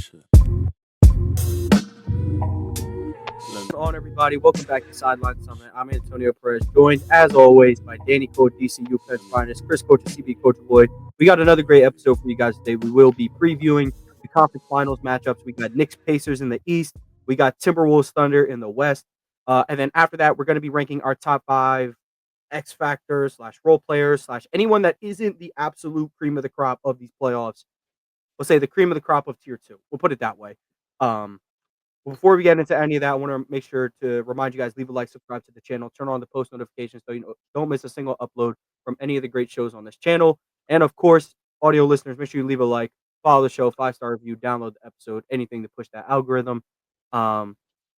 shit. On everybody, welcome back to Sideline Summit. I'm Antonio Perez, joined as always by Danny Coach, DCU Pets Finest, Chris Coach, CB Coach Boy. We got another great episode for you guys today. We will be previewing the conference finals matchups. We got Knicks Pacers in the East. We got Timberwolves Thunder in the West. And then after that, we're going to be ranking our top 5 X factors / role players / anyone that isn't the absolute cream of the crop of these playoffs. We'll say the cream of the crop of tier 2. We'll put it that way. Before we get into any of that, I want to make sure to remind you guys, leave a like, subscribe to the channel, turn on the post notifications so you don't miss a single upload from any of the great shows on this channel. And of course, audio listeners, make sure you leave a like, follow the show, 5-star review, download the episode, anything to push that algorithm. But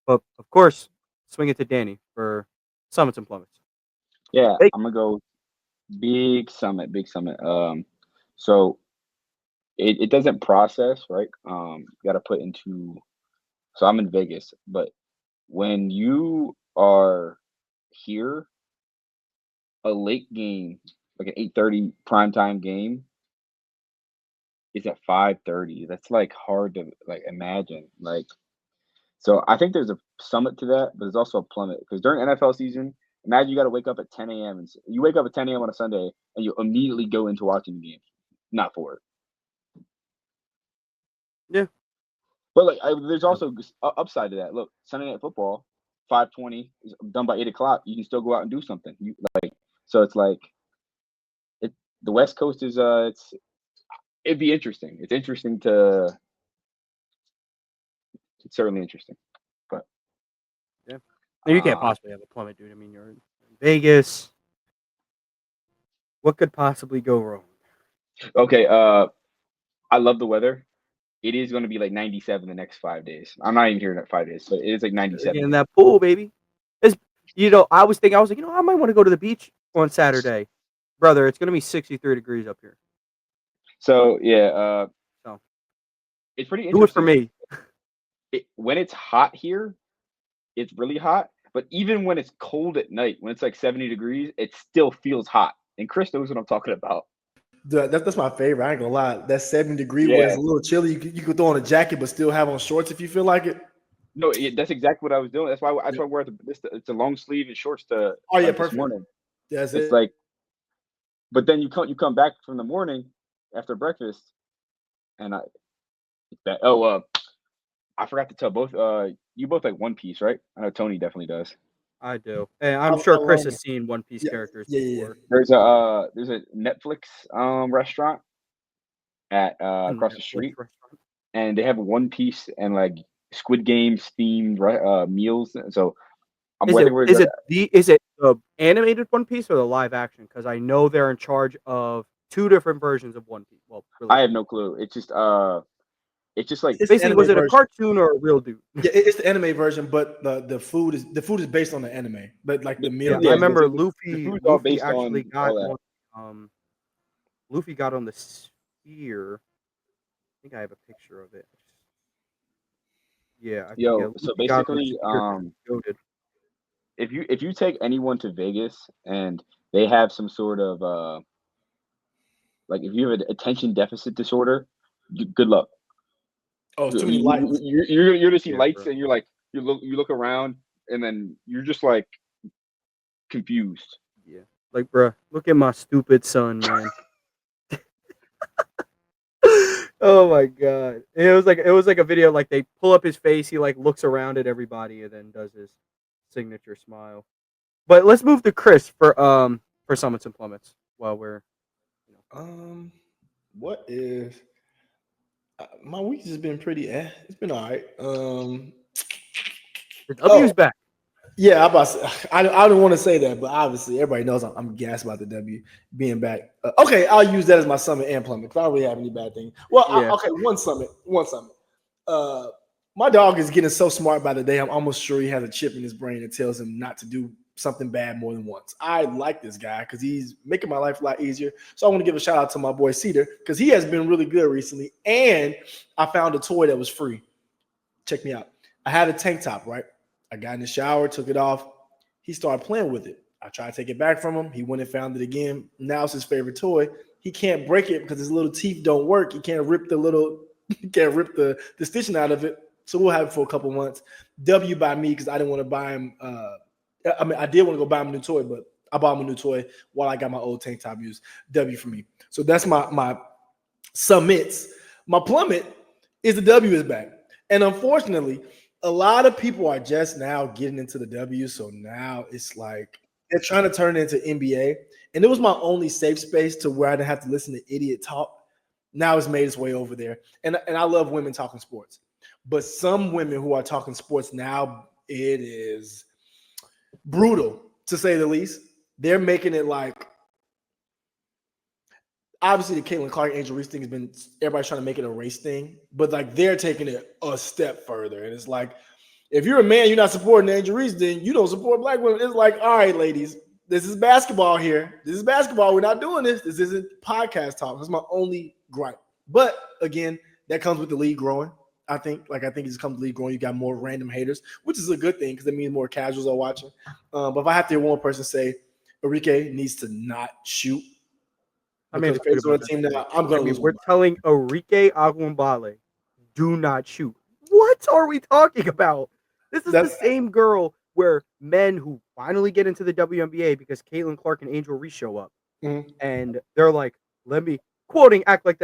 of course, swing it to Danny for Summits and Plummets. Yeah, Hey. I'm gonna go big summit. So it doesn't process, right? You gotta put into. So I'm in Vegas, but when you are here, a late game, like an 8:30 primetime game, is at 5:30. That's like hard to like imagine. So I think there's a summit to that, but there's also a plummet because during NFL season, imagine you got to wake up at 10 a.m. and you wake up at 10 a.m. on a Sunday and you immediately go into watching the game. Not for it. Yeah. But there's also upside to that. Look, Sunday Night Football, 5:20 is done by 8 o'clock. You can still go out and do something. So it's like the West Coast is it'd be interesting. It's interesting to. It's certainly interesting, but yeah, you can't possibly have a plummet, dude. I mean, you're in Vegas. What could possibly go wrong? Okay. I love the weather. It is going to be like 97 the next 5 days. I'm not even here in 5 days, but it is like 97. In that pool, baby. I was like, I might want to go to the beach on Saturday. Brother, it's going to be 63 degrees up here. So, yeah, it's pretty interesting. Do it for me. When it's hot here, it's really hot. But even when it's cold at night, when it's like 70 degrees, it still feels hot. And Chris knows what I'm talking about. That's my favorite. I ain't gonna lie. That 70-degree where it's a little chilly. You could throw on a jacket, but still have on shorts if you feel like it. No, that's exactly what I was doing. That's why I wear it's a long sleeve and shorts to. Oh yeah, like, perfect. This morning. That's it's it. like, but then you come back from the morning after breakfast, and I forgot to tell both. You both like One Piece, right? I know Tony definitely does. I do, and I'm sure Chris has seen One Piece characters before. There's a Netflix restaurant at across the street, and they have One Piece and like Squid Games themed meals. So is it the animated One Piece or the live action? Because I know they're in charge of 2 different versions of One Piece. Well, really, I have no clue. It's just like basically, was it a cartoon or a real dude? Yeah, it's the anime version, but the food is based on the anime. But like the meal, I remember Luffy actually got Luffy got on the sphere. I think I have a picture of it. Yeah. So basically, if you take anyone to Vegas and they have some sort of like if you have an attention deficit disorder, good luck. Oh, it's too many lights. You're gonna see lights, and you're like you look around, and then you're just like confused. Yeah, like, bruh, look at my stupid son, man. Oh my god, it was like a video. Like they pull up his face, he like looks around at everybody, and then does his signature smile. But let's move to Chris for Summits and Plummets while we're. What is? My week has been pretty. It's been all right. The W's back. Yeah, I don't want to say that, but obviously everybody knows I'm gassed about the W being back. Okay, I'll use that as my summit and plummet because I don't really have any bad thing. Well, yeah. One summit. My dog is getting so smart by the day. I'm almost sure he has a chip in his brain that tells him not to do something bad more than once. I like this guy because he's making my life a lot easier. So I want to give a shout out to my boy Cedar because he has been really good recently. And I found a toy that was free. Check me out. I had a tank top, right? I got in the shower, took it off. He started playing with it. I tried to take it back from him. He went and found it again. Now it's his favorite toy. He can't break it because his little teeth don't work. He can't rip the little can't rip the stitching out of it. So we'll have it for a couple months. W by me because I didn't want to buy him. I did want to go buy him a new toy, but I bought him a new toy while I got my old tank top used. W for me. So that's my summits. My plummet is the W is back. And unfortunately, a lot of people are just now getting into the W. So now it's like they're trying to turn it into NBA. And it was my only safe space to where I didn't have to listen to idiot talk. Now it's made its way over there. And I love women talking sports. But some women who are talking sports now, it is brutal, to say the least. They're making it like, obviously the Caitlin Clark, Angel Reese thing has been, everybody's trying to make it a race thing, but like they're taking it a step further. And it's like, if you're a man, you're not supporting Angel Reese, then you don't support black women. It's like, all right, ladies, this is basketball here. This is basketball. We're not doing this. This isn't podcast talk. That's my only gripe. But again, that comes with the league growing. I think it's come to the league growing. You got more random haters, which is a good thing because it means more casuals are watching. But if I have to hear one person say Enrique needs to not shoot, I'm going to lose. We're telling Enrique Aguambale, do not shoot. What are we talking about? This is the same girl where men who finally get into the WNBA because Caitlin Clark and Angel Reese show up, and they're like, "Let me," quoting, act like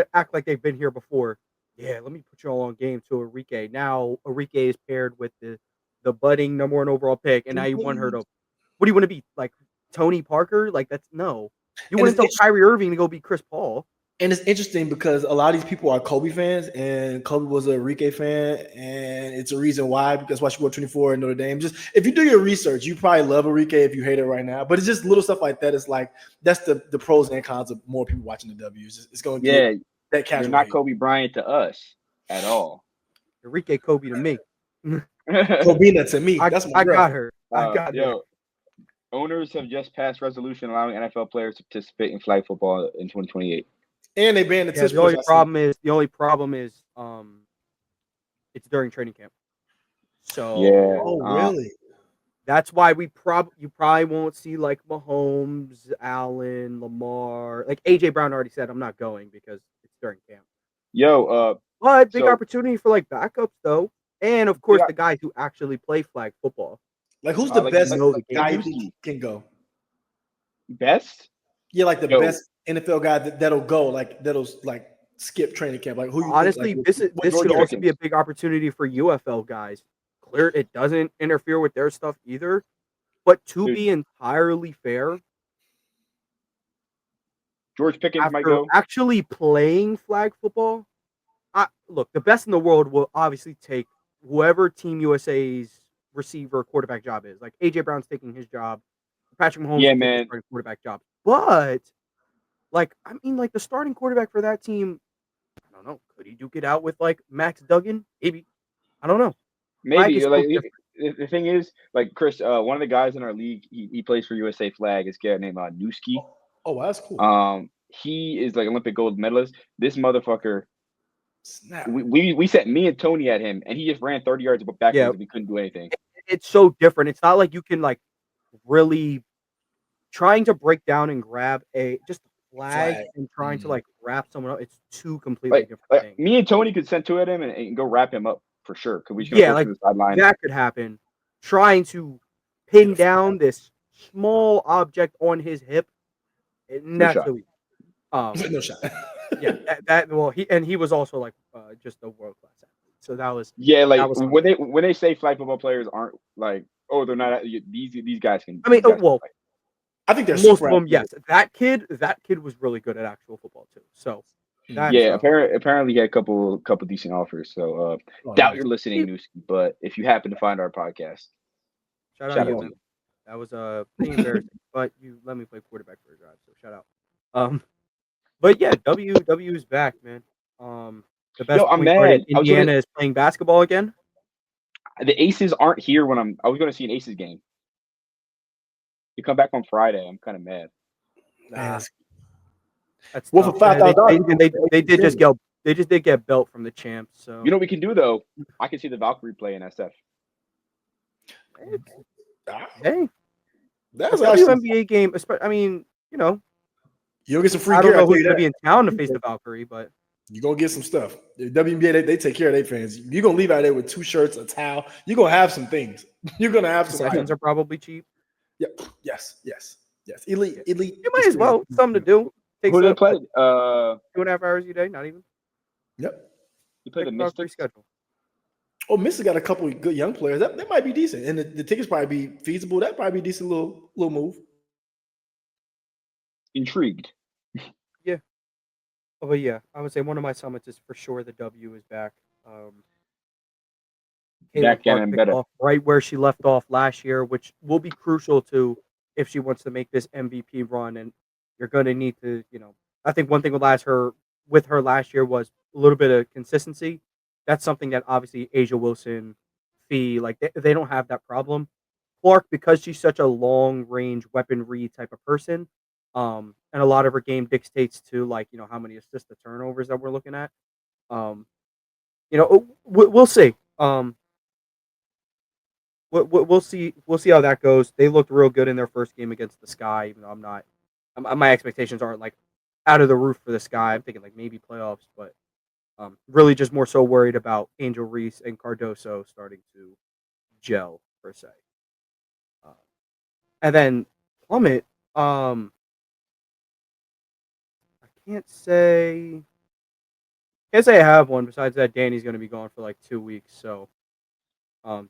they've been here before. Yeah, let me put you all on game to Enrique. Now Enrique is paired with the budding number 1 overall pick, and now you want her to. What do you want to be, like Tony Parker? Like that's no. You want to tell Kyrie Irving to go be Chris Paul. And it's interesting because a lot of these people are Kobe fans, and Kobe was an Enrique fan, and it's a reason why, because why she wore 24 in Notre Dame. Just if you do your research, you probably love Enrique if you hate it right now. But it's just little stuff like that. It's like that's the pros and cons of more people watching the W's. It's going to get that casual. You're not Kobe Bryant to us at all. Enrique Kobe to me. Kobina to me. I got her. I got her. Owners have just passed resolution allowing NFL players to participate in flag football in 2028. And they banned the the only problem is it's during training camp. So really? That's why you probably won't see like Mahomes, Allen, Lamar. Like AJ Brown already said, I'm not going because it's during camp. But big opportunity for like backups though, and of course the guys who actually play flag football. Like who's the best guy you think can go? Best? Yeah, like the best NFL guy that'll go, that'll skip training camp. Like who? Honestly, this could also be a big opportunity for UFL guys. Clear, it doesn't interfere with their stuff either. But to be entirely fair, George Pickens might go. Actually playing flag football, look, the best in the world will obviously take whoever Team USA's receiver quarterback job is. Like AJ Brown's taking his job, Patrick Mahomes is taking his quarterback job. But the starting quarterback for that team, I don't know. Could he duke it out with like Max Duggan? Maybe. I don't know. Maybe. The thing is, like Chris, one of the guys in our league, he plays for USA Flag. Is a guy named Newski. Oh, that's cool. He is like Olympic gold medalist. This motherfucker. Snap. We set me and Tony at him, and he just ran 30 yards backwards and we couldn't do anything. It's so different. It's not like you can like really trying to break down and grab just a flag and trying to like wrap someone up. It's two completely different things. Me and Tony could send two at him and go wrap him up for sure. Could we? That could happen. Trying to pin down this small object on his hip. No shot. No shot. He was also like just a world class athlete. So that was when they say flag football players aren't like they're not these guys can. I mean, I think they're most of them. Yes, that kid was really good at actual football too. So apparently he had a couple decent offers. So doubt you're listening, Newski, but if you happen to find our podcast, shout out you. That was pretty embarrassing, but you let me play quarterback for a drive. So shout out. But yeah, W is back, man. The best point guard in Indiana is playing basketball again. The Aces aren't here when I was going to see an Aces game. You come back on Friday. I'm kind of mad. That's for $5,000. They just did get belt from the champs. So you know what we can do though? I can see the Valkyrie play in SF. Hey, that's a WNBA game. I mean, you'll get some free gear. I don't know who's going to be in town to face the Valkyrie, but You're gonna get some stuff. The WNBA, they take care of their fans. You're gonna leave out there with 2 shirts, a towel. You're gonna have some things. You're gonna have some Concessions items. are probably cheap. Yeah. Yes. Elite, Yeah. elite You might as experience. well. Something to do. Takes Who they up play? what, 2.5 hours a day. Not even. Yep. You play the 6 hour free Mystics. schedule. Oh, Missy got a couple of good young players. That might be decent, and the tickets probably be feasible. That probably be a decent little move. Intrigued. Yeah. Oh, but yeah, I would say one of my summits is for sure the W is back. Caitlin Back Clark and picked better. off right where she left off last year, which will be crucial to if she wants to make this MVP run. And you're going to need to, I think one thing with her last year was a little bit of consistency. That's something that obviously Asia Wilson, Fee, like they don't have that problem. Clark, because she's such a long range weaponry type of person, and a lot of her game dictates to like how many assists to turnovers that we're looking at. Um, we'll see. We'll see. We'll see how that goes. They looked real good in their first game against the Sky. Even though I'm not, my expectations aren't like out of the roof for the Sky. I'm thinking like maybe playoffs, but really just more so worried about Angel Reese and Cardoso starting to gel per se. Uh, and then Plummet, I can't say I have one. Besides that, Danny's going to be gone for like 2 weeks, so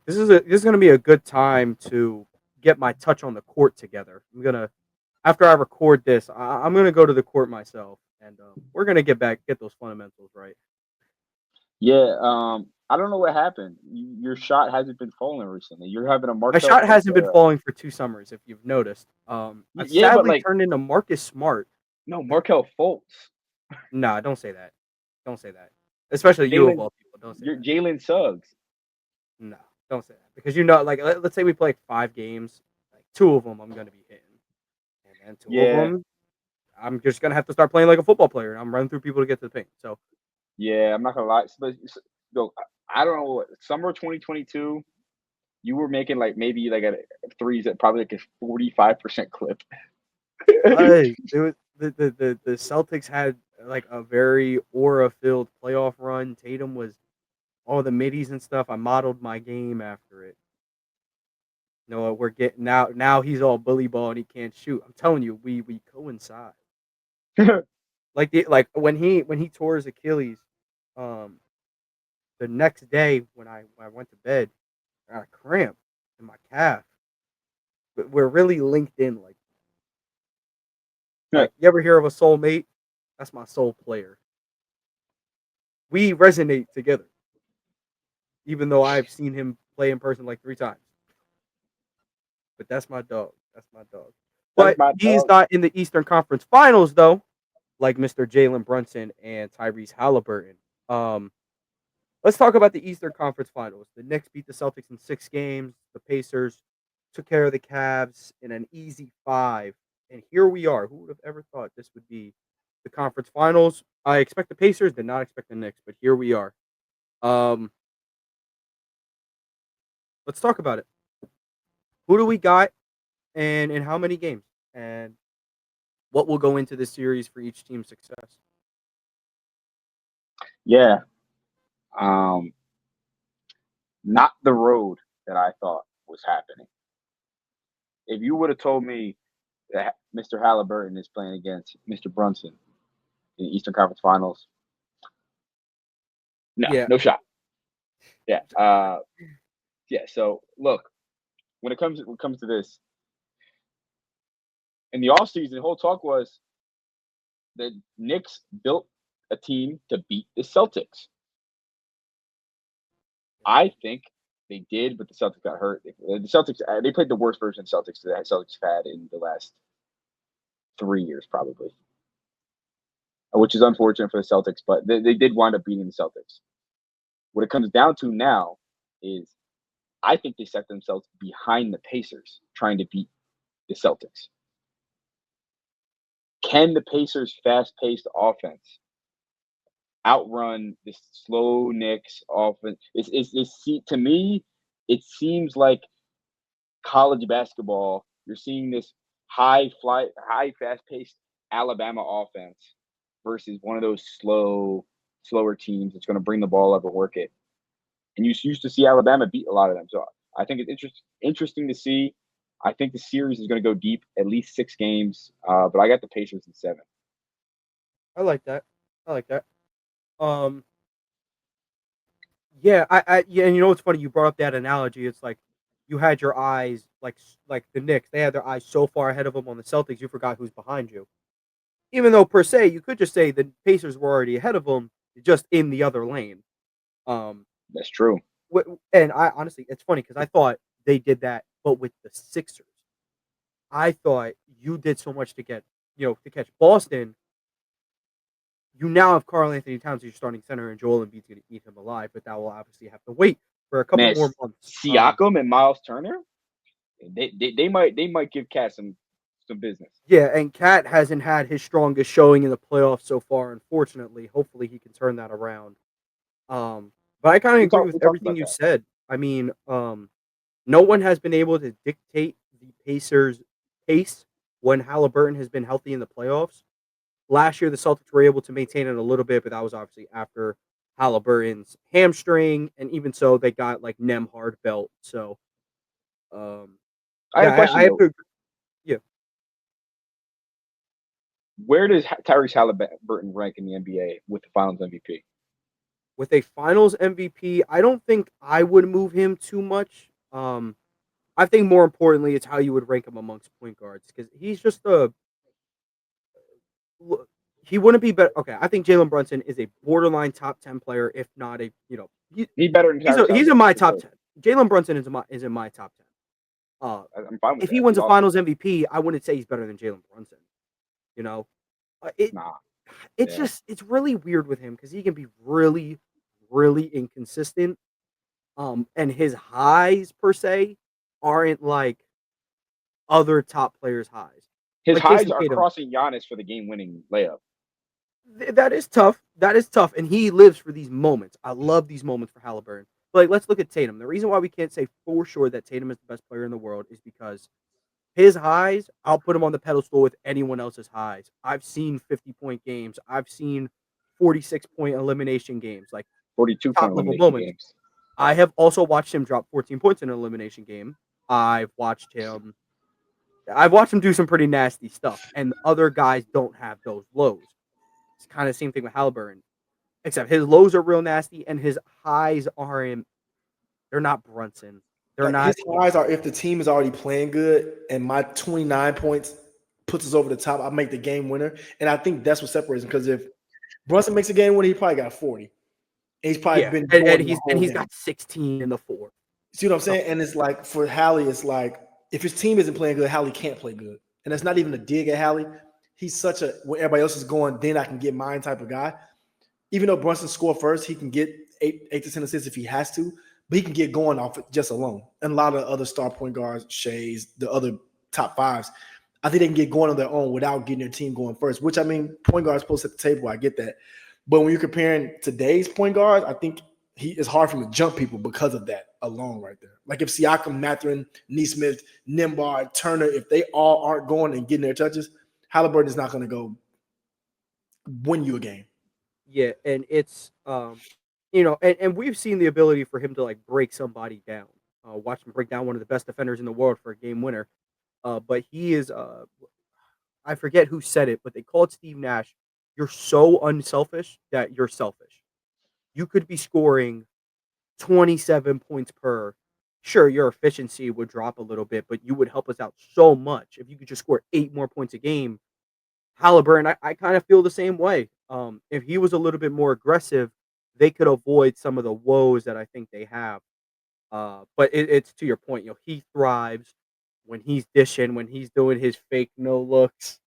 this is going to be a good time to get my touch on the court together. After I record this, I'm gonna go to the court myself, and we're gonna get those fundamentals right. Yeah. I don't know what happened. Your shot hasn't been falling recently. You're having a My Markel shot Fultz hasn't been era. falling for 2 summers, if you've noticed. I've Yeah, but sadly like turned into Marcus Smart. no Markel Fultz. Nah, don't say that. Don't say that. Especially you of Jalen. all people. Don't say You're that. Jalen Suggs. No, don't say that because like let's say we play like 5 games, like 2 of them I'm gonna be hitting, and then 2 of Yeah. them I'm just gonna have to start playing like a football player, and I'm running through people to get to the paint. So Yeah. I'm not gonna lie. But so, I don't know. Summer 2022. You were making like maybe like a threes at probably like a 45% clip. it was the Celtics had like a very aura filled playoff run. Tatum was all the middies and stuff. I modeled my game after it. No, we're getting now he's all bully ball and he can't shoot. I'm telling you, we coincide. Like when he tore his Achilles, um, the next day when I went to bed, I got a cramp in my calf. But we're really linked in. Like you ever hear of a soulmate? That's my soul player. We resonate together, even though I've seen him play in person like 3 times. But that's my dog. That's my dog. That's But my he's dog. not in the Eastern Conference Finals though, like Mr. Jalen Brunson and Tyrese Halliburton. Um, let's talk about the Eastern Conference Finals. The Knicks beat the Celtics in 6 games. The Pacers took care of the Cavs in an easy 5. And here we are. Who would have ever thought this would be the conference finals? I expect the Pacers, did not expect the Knicks, but here we are. Um, let's talk about it. Who do we got and in how many games? And what will go into this series for each team's success? Yeah. Um, Not the road that I thought was happening. If you would have told me that Mr. Halliburton is playing against Mr. Brunson in the Eastern Conference Finals, no, Yeah. no shot. Yeah. Yeah. So look, when it comes to this, in the offseason, the whole talk was the Knicks built a team to beat the Celtics. I think they did, but the Celtics got hurt. The Celtics they played the worst version of Celtics that Celtics had in the last 3 years, probably, which is unfortunate for the Celtics. But they did wind up beating the Celtics. What it comes down to now is I think they set themselves behind the Pacers trying to beat the Celtics. Can the Pacers' fast-paced offense outrun this slow Knicks offense? To me, it seems like college basketball. You're seeing this high fast-paced Alabama offense versus one of those slow slower teams. It's going to bring the ball up and work it. And you used to see Alabama beat a lot of them. So I think it's interesting to see. I think the series is going to go deep, at least 6 games. But I got the Pacers in 7. I like that. I like that. Um, yeah, yeah, and you know what's funny? You brought up that analogy. It's like you had your eyes like the Knicks. They had their eyes so far ahead of them on the Celtics, you forgot who's behind you. Even though per se, you could just say the Pacers were already ahead of them, just in the other lane. Um, That's true. and I honestly, it's funny because I thought they did that, but with the Sixers, I thought you did so much to get to catch Boston. You now have Karl Anthony Towns as your starting center, and Joel Embiid's going to eat him alive, but that will obviously have to wait for a couple Man, more months. Siakam and Miles Turner, they might give Cat some business. Yeah, and Cat hasn't had his strongest showing in the playoffs so far, unfortunately. Hopefully, he can turn that around. But I kind of We agree talked with we talked everything about you that. said. I mean, no one has been able to dictate the Pacers' pace when Halliburton has been healthy in the playoffs. Last year, the Celtics were able to maintain it a little bit, but that was obviously after Halliburton's hamstring, and even so, they got like Nemhard belt. So, um, I have yeah, a I question have though. to. Yeah, Where does Tyrese Halliburton rank in the NBA with the Finals MVP? with a Finals MVP, I don't think I would move him too much. I think more importantly, it's how you would rank him amongst point guards because he's just a. He wouldn't be better. Okay, I think Jalen Brunson is a borderline top 10 player, if not a He's better than Tyrese he's in Halliburton my for top sure. 10. Jalen Brunson is in my top 10. I'm fine with If he that. wins He's a awesome. Finals MVP, I wouldn't say he's better than Jalen Brunson. You know, it Nah, it's yeah. just it's really weird with him because he can be really, really inconsistent. And his highs per se aren't like other top players' highs. His Like highs Jason are Tatum, crossing Giannis for the game-winning layup. that is tough. That is tough, and he lives for these moments. I love these moments for Halliburton. But like, let's look at Tatum. The reason why we can't say for sure that Tatum is the best player in the world is because his highs, I'll put him on the pedestal with anyone else's highs. I've seen 50-point games. I've seen 46-point elimination games, like 42-point top level elimination moments. games. I have also watched him drop 14 points in an elimination game. I've watched him do some pretty nasty stuff, and other guys don't have those lows. It's kind of the same thing with Halliburton, except his lows are real nasty, and his highs aren't. They're not Brunson. They're Like his not. highs are if the team is already playing good and my 29 points puts us over the top, I make the game winner. And I think that's what separates him because if Brunson makes a game winner, he probably got 40. And he's probably Yeah, been and going the whole he's game. got 16 in the fourth. See what I'm So, saying? And it's like for Hallie, it's like if his team isn't playing good, Hallie can't play good. And that's not even a dig at Hallie. He's such a when everybody else is going, then I can get mine type of guy. Even though Brunson scored first, he can get eight to 10 assists if he has to, but he can get going off it just alone. And a lot of other star point guards, Shays, the other top fives, I think they can get going on their own without getting their team going first, which I mean, point guards supposed to set the table. I get that. But when you're comparing today's point guards, I think it's hard for him to jump people because of that alone right there. Like if Siakam, Mathurin, Neesmith, Nimbard, Turner, if they all aren't going and getting their touches, Halliburton is not going to go win you a game. yeah, and it's and we've seen the ability for him to like break somebody down. Watch him break down one of the best defenders in the world for a game winner. But he is I forget who said it, but they called Steve Nash. You're so unselfish that you're selfish. You could be scoring 27 points per. Sure, your efficiency would drop a little bit, but you would help us out so much if you could just score 8 more points a game. Halliburton, I kind of feel the same way. If he was a little bit more aggressive, they could avoid some of the woes that I think they have. But it's to your point, he thrives when he's dishing, when he's doing his fake no looks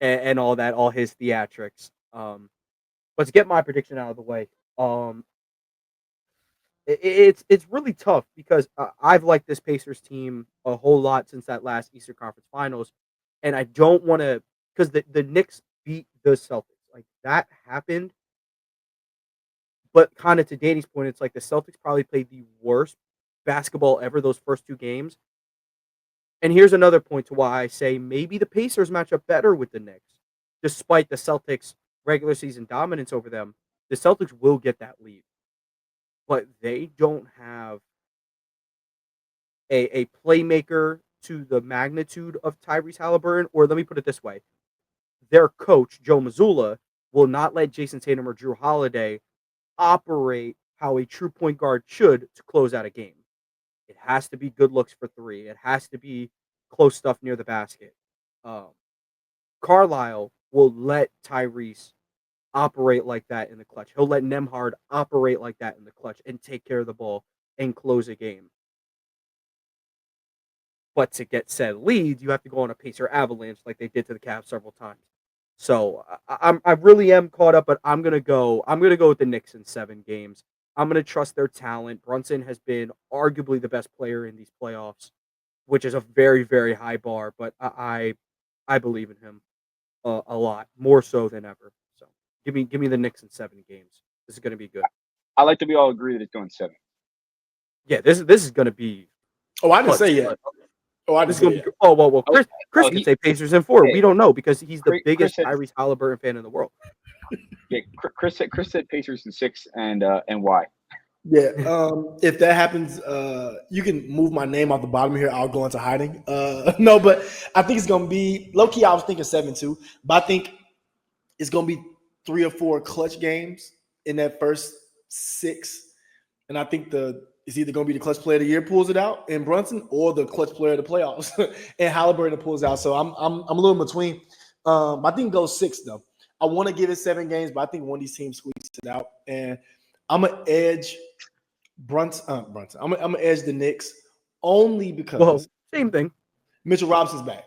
and all that, all his theatrics. But to get my prediction out of the way, um, it's really tough because I've liked this Pacers team a whole lot since that last Eastern Conference Finals, and I don't want to because the Knicks beat the Celtics, like that happened. But kind of to Danny's point, it's like the Celtics probably played the worst basketball ever those first 2 games. And here's another point to why I say maybe the Pacers match up better with the Knicks, despite the Celtics' regular season dominance over them. the Celtics will get that lead, but they don't have a playmaker to the magnitude of Tyrese Halliburton. Or let me put it this way: their coach Joe Mazzulla will not let Jason Tatum or Drew Holiday operate how a true point guard should to close out a game. It has to be good looks for three. It has to be close stuff near the basket. Um, Carlisle will let Tyrese operate like that in the clutch. He'll let Nemhard operate like that in the clutch and take care of the ball and close a game. But to get said lead, you have to go on a Pacer avalanche like they did to the Cavs several times. So I really am caught up, but I'm gonna go with the Knicks in 7 games. I'm gonna trust their talent. Brunson has been arguably the best player in these playoffs, which is a very, very high bar, but I believe in him a lot, more so than ever. So give me the Knicks in 7 games. This is gonna be good. I like that we all agree that it's going 7. Yeah, this is gonna be. Oh, I didn't say yet. Oh, I This didn't is say gonna yet. be. Oh well. Chris can he- say Pacers in 4. Hey, We don't know because he's the Chris biggest said- Tyrese Halliburton fan in the world. Yeah, Chris said Pacers in 6, and why? Yeah, if that happens, you can move my name off the bottom here. I'll go into hiding. No, but I think it's gonna be low key. I was thinking 7-2, but I think it's gonna be 3 or 4 clutch games in that first 6, and I think it's either gonna be the clutch player of the year pulls it out in Brunson, or the clutch player of the playoffs and Halliburton pulls it out. So I'm a little in between. I think it goes 6 though. I want to give it 7 games, but I think one of these teams squeaks it out, and I'm gonna edge Brunson. I'm gonna edge the Knicks only because Well, same thing. Mitchell Robinson's back,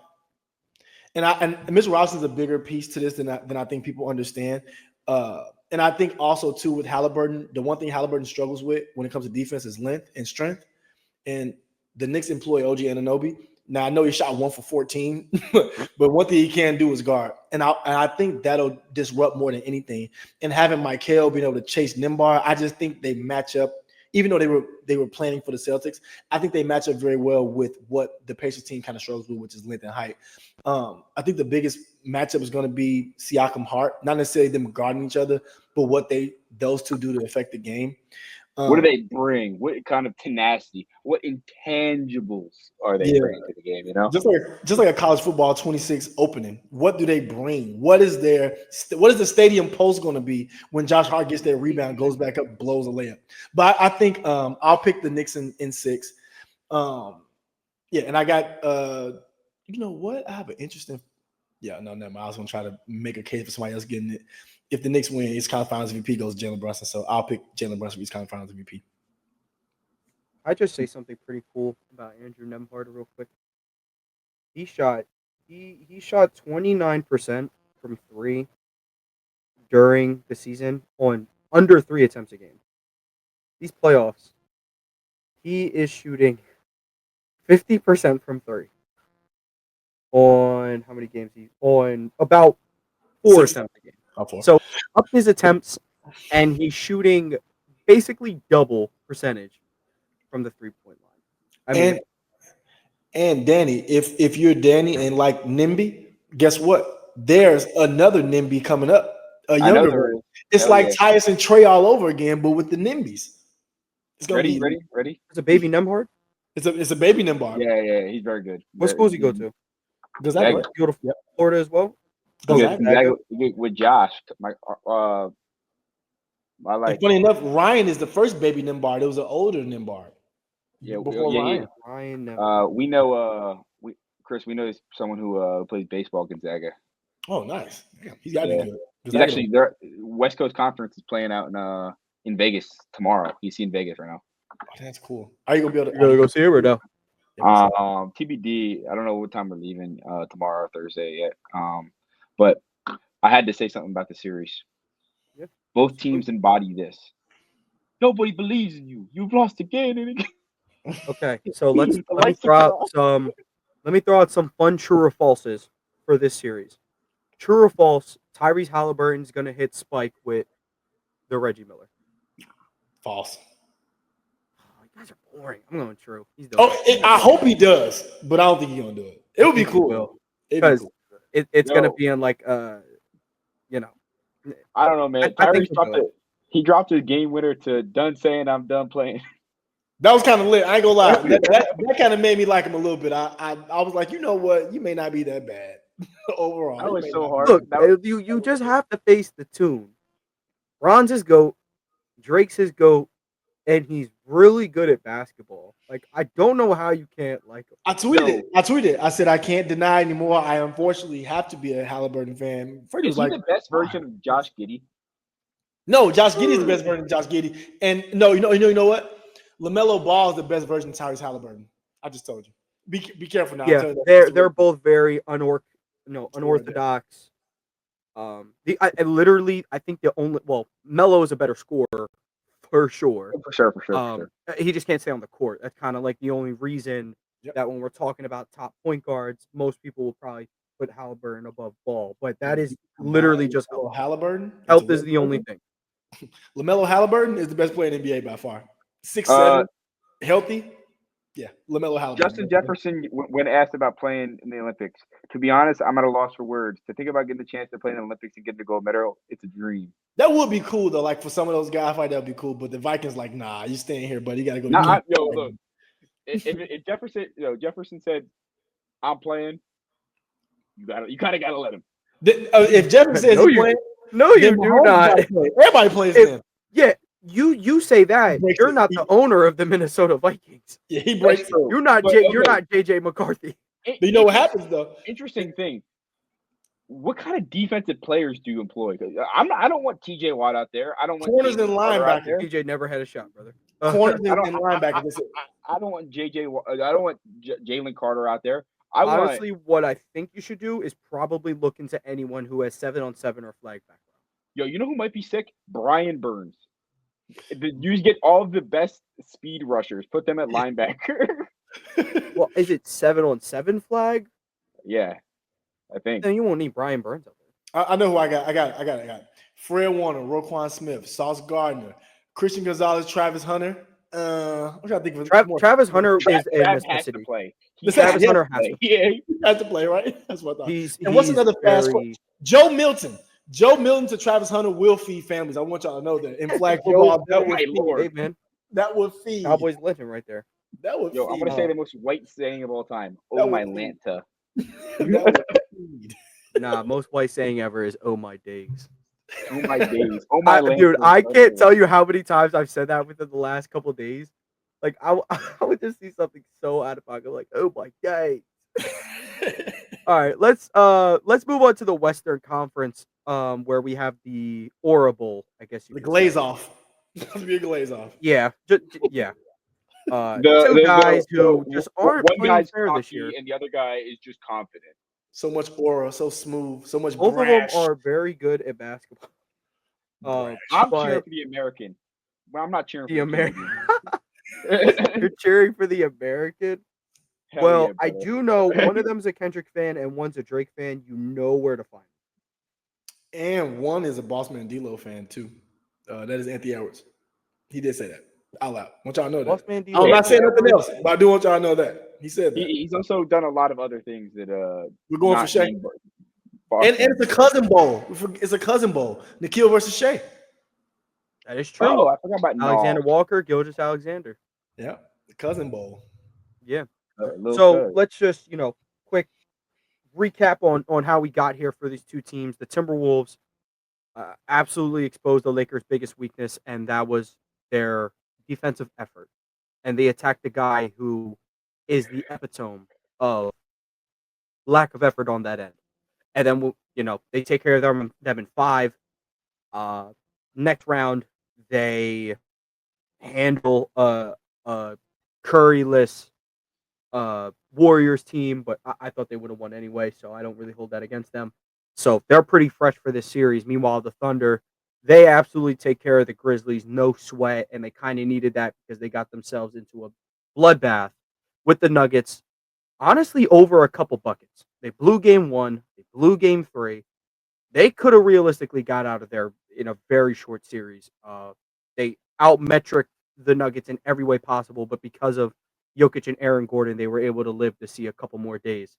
and Mitchell Robinson's a bigger piece to this than I think people understand. And I think also too with Halliburton, the one thing Halliburton struggles with when it comes to defense is length and strength. And the Knicks employ OG Anunoby. Now I know he shot 1 for 14, but one thing he can do is guard, and I think that'll disrupt more than anything. And having Michael being able to chase Nimbar, I just think they match up. Even though they were planning for the Celtics, I think they match up very well with what the Pacers team kind of struggles with, which is length and height. I think the biggest matchup is going to be Siakam Hart, not necessarily them guarding each other, but what those two do to affect the game. What do they bring? What kind of tenacity? What intangibles are they bringing to the game? You know, just like a college football 26 opening. What do they bring? What is the stadium post going to be when Josh Hart gets their rebound, goes back up, blows a layup? But I think I'll pick the Knicks in 6. Yeah, and I got you know what? I have an interesting. Yeah, no, never mind. I was going to try to make a case for somebody else getting it. If the Knicks win, East Conference Finals MVP goes to Jalen Brunson. So I'll pick Jalen Brunson for East Conference Finals MVP. I just say something pretty cool about Andrew Nemhard real quick. He shot 29% from 3 during the season on under 3 attempts a game. These playoffs, he is shooting 50% from 3 on how many games on about 4 attempts a game. So up his attempts, and he's shooting basically double percentage from the 3-point line. I mean, and Danny, if you're Danny and like NIMBY, guess what? There's another NIMBY coming up, a younger one. It's like Tyus and Trey all over again, but with the NIMBYs. It's gonna ready. It's a baby Nemhard. It's a baby Nemhard. Yeah, he's very good. What schools he go to? Does that go to Florida as well? With Josh, funny enough, Ryan is the first baby Nembard. It was an older Nembard. Yeah, before Ryan. Ryan. We know, Chris. We know someone who plays baseball at Gonzaga. Oh, nice. Yeah, he's got to be good. He's actually there. West Coast Conference is playing out in Vegas tomorrow. He's in Vegas right now. Oh, that's cool. Are you gonna be able to go see him or no? TBD. I don't know what time we're leaving tomorrow or Thursday yet. But I had to say something about the series. Yeah. Both teams embody this. Nobody believes in you. You've lost again and again. Okay, so let me throw out some fun true or falses for this series. True or false? Tyrese Halliburton's gonna hit Spike with the Reggie Miller. False. Oh, you guys are boring. I'm going true. He's doing I hope he does, but I don't think he's gonna do it. It would be cool because it's gonna be in like you know. I don't know, man. He dropped his game winner to done saying I'm done playing. That was kind of lit. I ain't gonna lie. That kind of made me like him a little bit. I was like, you know what? You may not be that bad overall. That You was may so not be hard. Look, That was, you just have to face the tune. Ron's his GOAT, Drake's his GOAT, and he's really good at basketball. Like, I don't know how you can't like him. I tweeted it. I said I can't deny anymore. I unfortunately have to be a Halliburton fan. Freddie is was he like, the best version of Josh Giddey? no, Josh Giddey is the best version of Josh Giddey. And no, you know what? LaMelo Ball is the best version of Tyrese Halliburton. I just told you. Be careful now. I'm Yeah, telling you that. they're both very unorthodox. I literally I think the only Melo is a better scorer for sure. For sure. He just can't stay on the court. That's kind of like the only reason Yep. that when we're talking about top point guards, most people will probably put Halliburton above Ball. But that is literally just health. Halliburton. Health is the only thing. LaMelo Halliburton is the best player in the NBA by far. 6'7", healthy. Yeah, LaMelo Halliburton. Justin Jefferson, when asked about playing in the Olympics, to be honest, I'm at a loss for words. To think about getting the chance to play in the Olympics and get the gold medal, it's a dream. That would be cool though. Like for some of those guys, I find that would be cool. But the Vikings, like, nah, you staying here, buddy. You got to go. Look, if Jefferson said, "I'm playing," you kind of gotta let him. If Jefferson says he's playing, no, you do not. Everybody plays then. Yeah, you say that. You're not the owner of the Minnesota Vikings. Yeah, he breaks it. You're not JJ McCarthy. But you know what happens though? Interesting thing. What kind of defensive players do you employ? I don't want TJ Watt out there. I don't want corners and linebackers. TJ never had a shot, brother. Corners and linebackers. I don't want I don't want Jalen Carter out there. Honestly, what I think you should do is probably look into anyone who has 7-on-7 or flag background. Yo, you know who might be sick? Brian Burns. You get all of the best speed rushers, put them at linebacker. Well, is it 7-on-7 flag? Yeah, I think. Then you won't need Brian Burns out there. I know who I got. I got Fred Warner, Roquan Smith, Sauce Gardner, Christian Gonzalez, Travis Hunter. I'm trying to think of Travis Hunter is a necessity. Travis Hunter has to play. Yeah, he has to play, right? That's what I thought. And what's another fast one? Joe Milton. Joe Milton to Travis Hunter will feed families. I want y'all to know that. In flag football, that would feed. Cowboys legend right there. That would feed. I'm going to say the most white saying of all time. Oh, my Lanta. Nah, most white saying ever is "Oh my days." Oh my days. Oh my Lanta. Dude, I can't tell you how many times I've said that within the last couple of days. Like I would just see something so out of pocket, like "Oh my days." All right, let's move on to the Western Conference, where we have the Aura Bowl, I guess you the glaze off. Be a glaze off. Yeah, yeah. Two guys who just aren't playing fair this year, and the other guy is just confident. So much aura, so smooth, so much. Both brash. of them are very good at basketball. I'm cheering for the American. Well, I'm not cheering for the American. You're cheering for the American? Hell well, yeah, I do know one of them's a Kendrick fan and one's a Drake fan. You know where to find them. And one is a Bossman and D-Lo fan too. That is Anthony Edwards. He did say that out loud. I want y'all to know that. Bossman, I'm not saying nothing else, but I do want y'all to know that. He said that. He's also done a lot of other things that we're going for Shea. And it's a cousin bowl. It's a cousin bowl. Nikhil versus Shea. That is true. Oh, I forgot about Alexander Walker, Gilgeous Alexander. Yeah, the cousin bowl. Yeah. So let's just, quick recap on how we got here for these two teams. The Timberwolves absolutely exposed the Lakers' biggest weakness, and that was their defensive effort. And they attacked the guy who is the epitome of lack of effort on that end. And then, they take care of them in 5. Next round, they handle a Curry-less Warriors team, but I thought they would have won anyway, so I don't really hold that against them. So they're pretty fresh for this series. Meanwhile, the Thunder, they absolutely take care of the Grizzlies, no sweat, and they kind of needed that because they got themselves into a bloodbath with the Nuggets, honestly, over a couple buckets. They blew game 1, they blew game 3. They could have realistically got out of there in a very short series. They outmetric the Nuggets in every way possible, but because of Jokic and Aaron Gordon, they were able to live to see a couple more days.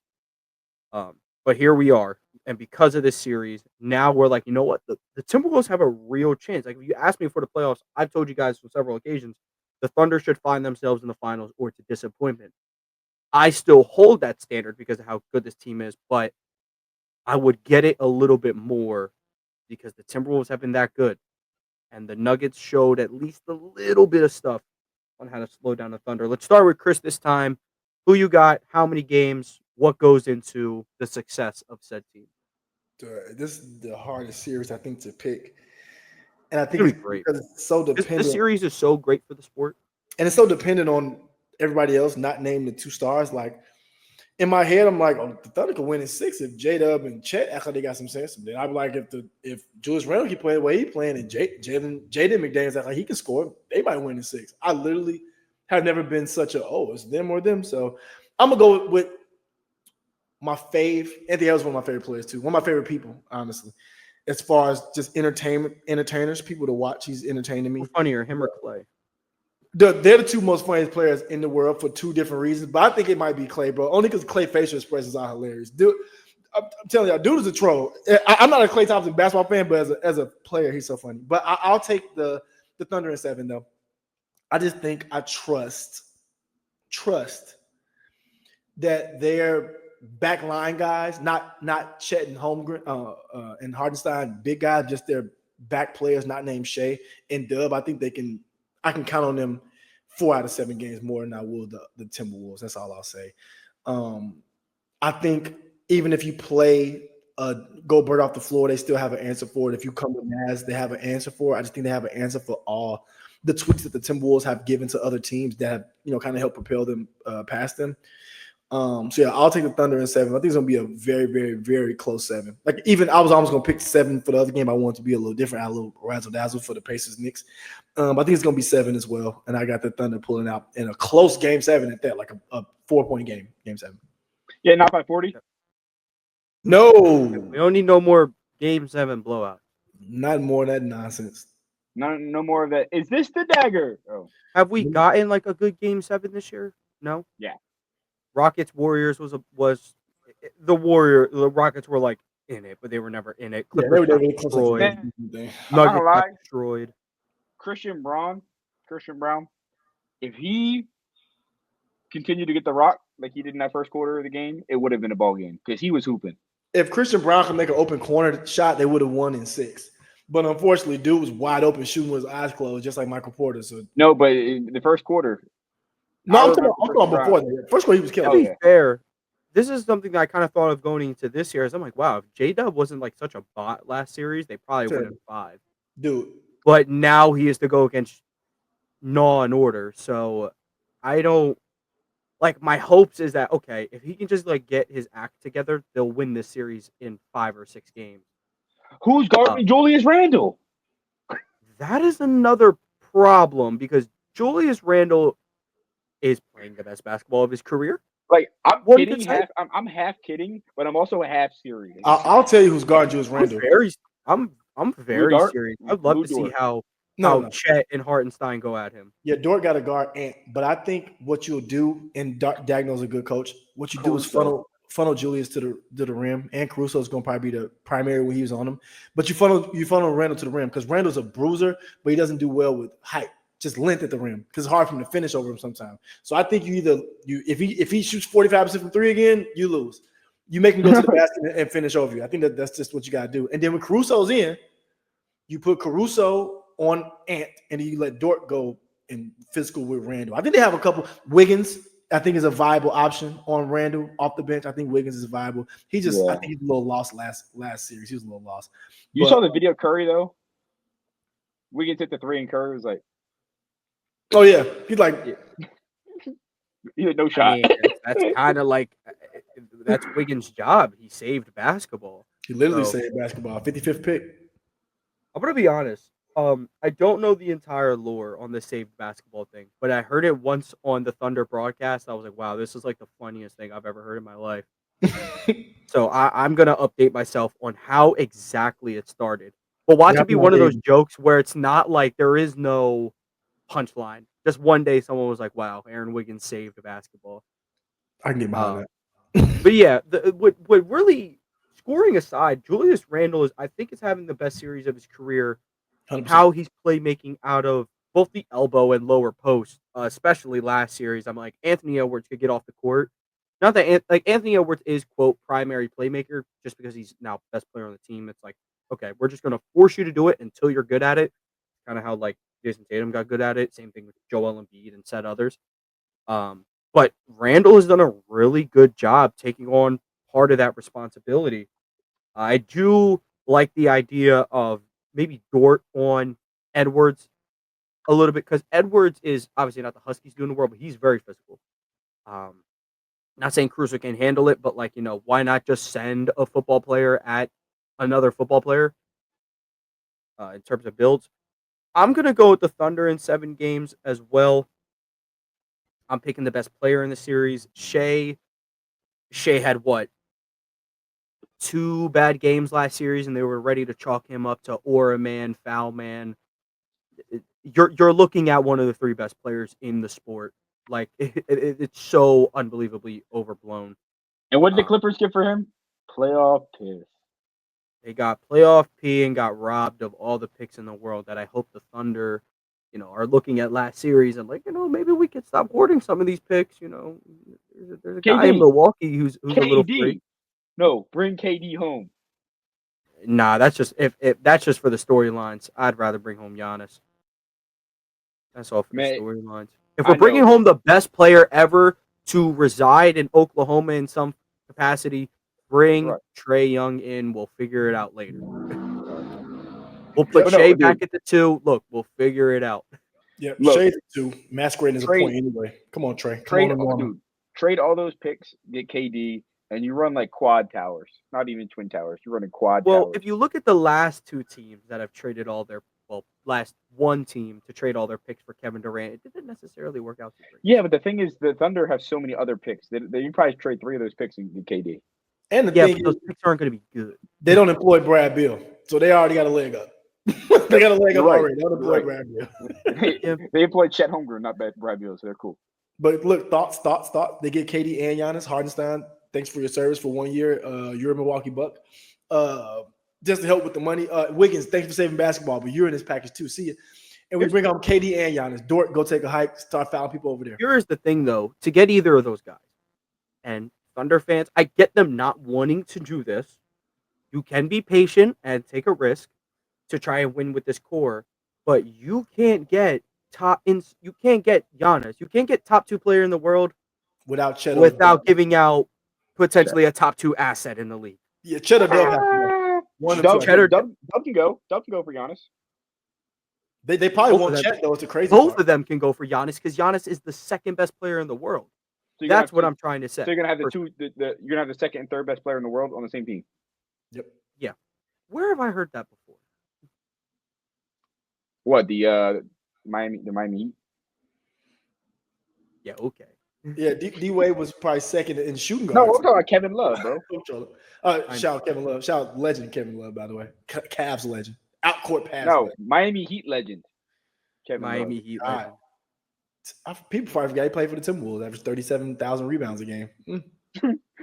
But here we are. And because of this series, now we're like, you know what? The Timberwolves have a real chance. Like, if you ask me for the playoffs, I've told you guys on several occasions, the Thunder should find themselves in the finals or to disappointment. I still hold that standard because of how good this team is, but I would get it a little bit more because the Timberwolves have been that good. And the Nuggets showed at least a little bit of stuff on how to slow down the Thunder. Let's start with Chris this time. Who you got? How many games? What goes into the success of said team? This is the hardest series I think to pick, and I It's think gonna it's be great. because it's so This dependent, series is so great for the sport. and it's so dependent on everybody else not naming the two stars. Like in my head, I'm like, oh, the Thunder could win in 6 if J Dub and Chet act like they got some sense. Then I'd be like, if Julius Randle keep playing the way he playing and Jaden McDaniels act like he can score, they might win in 6. I literally have never been such a it's them or them. So I'm gonna go with my fave. Anthony Edwards is one of my favorite players too. One of my favorite people, honestly, as far as just entertainers, people to watch. He's entertaining me. Who's funnier, him or Clay? They're the two most funniest players in the world for two different reasons, but I think it might be Clay, bro. Only because Clay facial expressions are hilarious. Dude, I'm telling y'all, dude is a troll. I'm not a Clay Thompson basketball fan, but as a player, he's so funny. But I'll take the Thunder in 7 though. I just think I trust that their back line guys, not Chet and Holmgren and Hardenstein, big guys, just their back players, not named Shea and Dub. I think I can count on them 4 out of 7 games more than I will the Timberwolves. That's all I'll say. I think even if you play Gobert off the floor, they still have an answer for it. If you come to Naz, they have an answer for it. I just think they have an answer for all the tweaks that the Timberwolves have given to other teams that have, kind of helped propel them past them. So yeah, I'll take the Thunder in 7. I think it's gonna be a very, very, very close 7. Like even I was almost gonna pick 7 for the other game. I want it to be a little different, a little razzle dazzle for the Pacers Knicks. I think it's gonna be 7 as well. And I got the Thunder pulling out in a close game 7 at that, like a 4-point game 7. Yeah, not by 40. No, We don't need no more game 7 blowout. not more of that nonsense. No more of that. Is this the dagger? Oh, Have we gotten like a good game 7 this year? No. yeah. Rockets Warriors was the Rockets were like in it, but they were never in it. Clippers they were got really close. destroyed. Man, I'm not Nuggets gonna got lie. destroyed. Christian Brown, if he continued to get the rock like he did in that first quarter of the game, it would have been a ball game because he was hooping. If Christian Brown could make an open corner shot, they would have won in 6. But unfortunately, dude was wide open shooting with his eyes closed, just like Michael Porter. So No, but in the first quarter. no, I'm talking before that. First quarter, he was killing. To be fair, this is something that I kind of thought of going into this year. I'm like, wow, if J-Dub wasn't like such a bot last series, they probably win in 5. Dude. But now he is to go against Law and Order. So I don't like my hopes is that okay, if he can just like get his act together, they'll win this series in 5 or 6 games. Who's guarding Julius Randle? That is another problem because Julius Randle is playing the best basketball of his career. Like I'm What kidding, I'm half kidding, but I'm also half serious. I'll tell you who's guarding Julius Randle. I'm very serious. I'd love to see how Chet and Hartenstein go at him. Yeah, Dort got to guard Ant, but I think what you'll do, and Dagnall's a good coach. What you do is funnel Julius to the rim, and Caruso is going to probably be the primary when he was on him. But you funnel Randle to the rim because Randle's a bruiser, but he doesn't do well with height, just length at the rim because it's hard for him to finish over him sometimes. So I think if he shoots 45% from 3 again, you lose. You make him go to the basket and finish over you. I think that's just what you got to do. And then when Caruso's in, you put Caruso on Ant, and you let Dort go in physical with Randle. I think they have a couple. Wiggins, I think, is a viable option on Randle off the bench. I think Wiggins is viable. I think he's a little lost last series. He was a little lost. You saw the video of Curry, though? Wiggins hit the 3, and Curry was like, oh, yeah. He's like, he had no shot. I mean, that's kind of like that's Wiggins' job. He saved basketball. He literally saved basketball. 55th pick. I'm going to be honest. I don't know the entire lore on the saved basketball thing, but I heard it once on the Thunder broadcast. I was like, wow, this is like the funniest thing I've ever heard in my life. So I'm going to update myself on how exactly it started. But watch it be one of those jokes where it's not like there is no punchline. Just one day someone was like, wow, Aaron Wiggins saved basketball. I can get behind that. But yeah, what really scoring aside, Julius Randle I think, is having the best series of his career. 100%. How he's playmaking out of both the elbow and lower post, especially last series. I'm like, Anthony Edwards could get off the court. Not that Anthony Edwards is quote primary playmaker just because he's now best player on the team. It's like, okay, we're just gonna force you to do it until you're good at it. Kind of how like Jason Tatum got good at it. Same thing with Joel Embiid and said others. But Randall has done a really good job taking on part of that responsibility. I do like the idea of maybe Dort on Edwards a little bit because Edwards is obviously not the Huskies doing the world, but he's very physical. Not saying Caruso can handle it, but like, why not just send a football player at another football player in terms of builds? I'm gonna go with the Thunder in 7 games as well. I'm picking the best player in the series. Shea had what? 2 bad games last series, and they were ready to chalk him up to aura man, foul man. You're looking at one of the 3 best players in the sport. Like it's so unbelievably overblown. And what did the Clippers get for him? Playoff piss. They got playoff P and got robbed of all the picks in the world. That I hope the Thunder, are looking at last series and like, maybe we could stop hoarding some of these picks. There's a guy in KD. Milwaukee who's a little KD. freak. No, bring KD home. Nah, that's just if that's just for the storylines. I'd rather bring home Giannis. That's all for the storylines. If we're bringing home the best player ever to reside in Oklahoma in some capacity, bring Trae Young in. We'll figure it out later. We'll put Shea back at the 2. Look, we'll figure it out. Yeah, Shea's at 2. Masquerading as a point anyway. Come on, Trey. Trade all those picks, get KD, and you run like quad towers. Not even twin towers. You're running quad towers. Well, if you look at the last 2 teams that have traded last one team to trade all their picks for Kevin Durant, it didn't necessarily work out too great. Yeah, but the thing is, the Thunder have so many other picks. You probably trade 3 of those picks and get KD. And the thing is, those picks aren't going to be good. They don't employ Brad Beal, so they already got a leg up. They got a leg up already. They don't employ Brad Beal. They employed Chet Holmgren, not Brad Beal, so they're cool. But look, thoughts. They get KD and Giannis. Hardenstein, thanks for your service for 1 year. You're a Milwaukee Buck. Just to help with the money. Wiggins, thanks for saving basketball, but you're in this package too. See you. And we bring on KD and Giannis. Dort, go take a hike, start fouling people over there. Here's the thing, though. To get either of those guys, and Thunder fans, I get them not wanting to do this. You can be patient and take a risk to try and win with this core, but you can't get you can't get Giannis. You can't get top 2 player in the world without giving out potentially a top 2 asset in the league. Yeah, Cheddar Dub can go. Dub can go for Giannis. They probably won't Chet though. It's a crazy. Both of them can go for Giannis because Giannis is the 2nd best player in the world. So that's what I'm trying to say. So you're gonna have you're gonna have the 2nd and 3rd best player in the world on the same team. Yep. Yeah. Where have I heard that before? What, the Miami Heat? Yeah. Okay. Yeah, D Wade was probably 2nd in shooting guard. No, we're talking about Kevin Love, bro. Shout out Kevin Love. Shout out legend Kevin Love, by the way. Cavs legend. Outcourt pass. No, Miami Heat legend. Miami Heat legend. People probably forgot he played for the Timberwolves. Averaged 37,000 rebounds a game.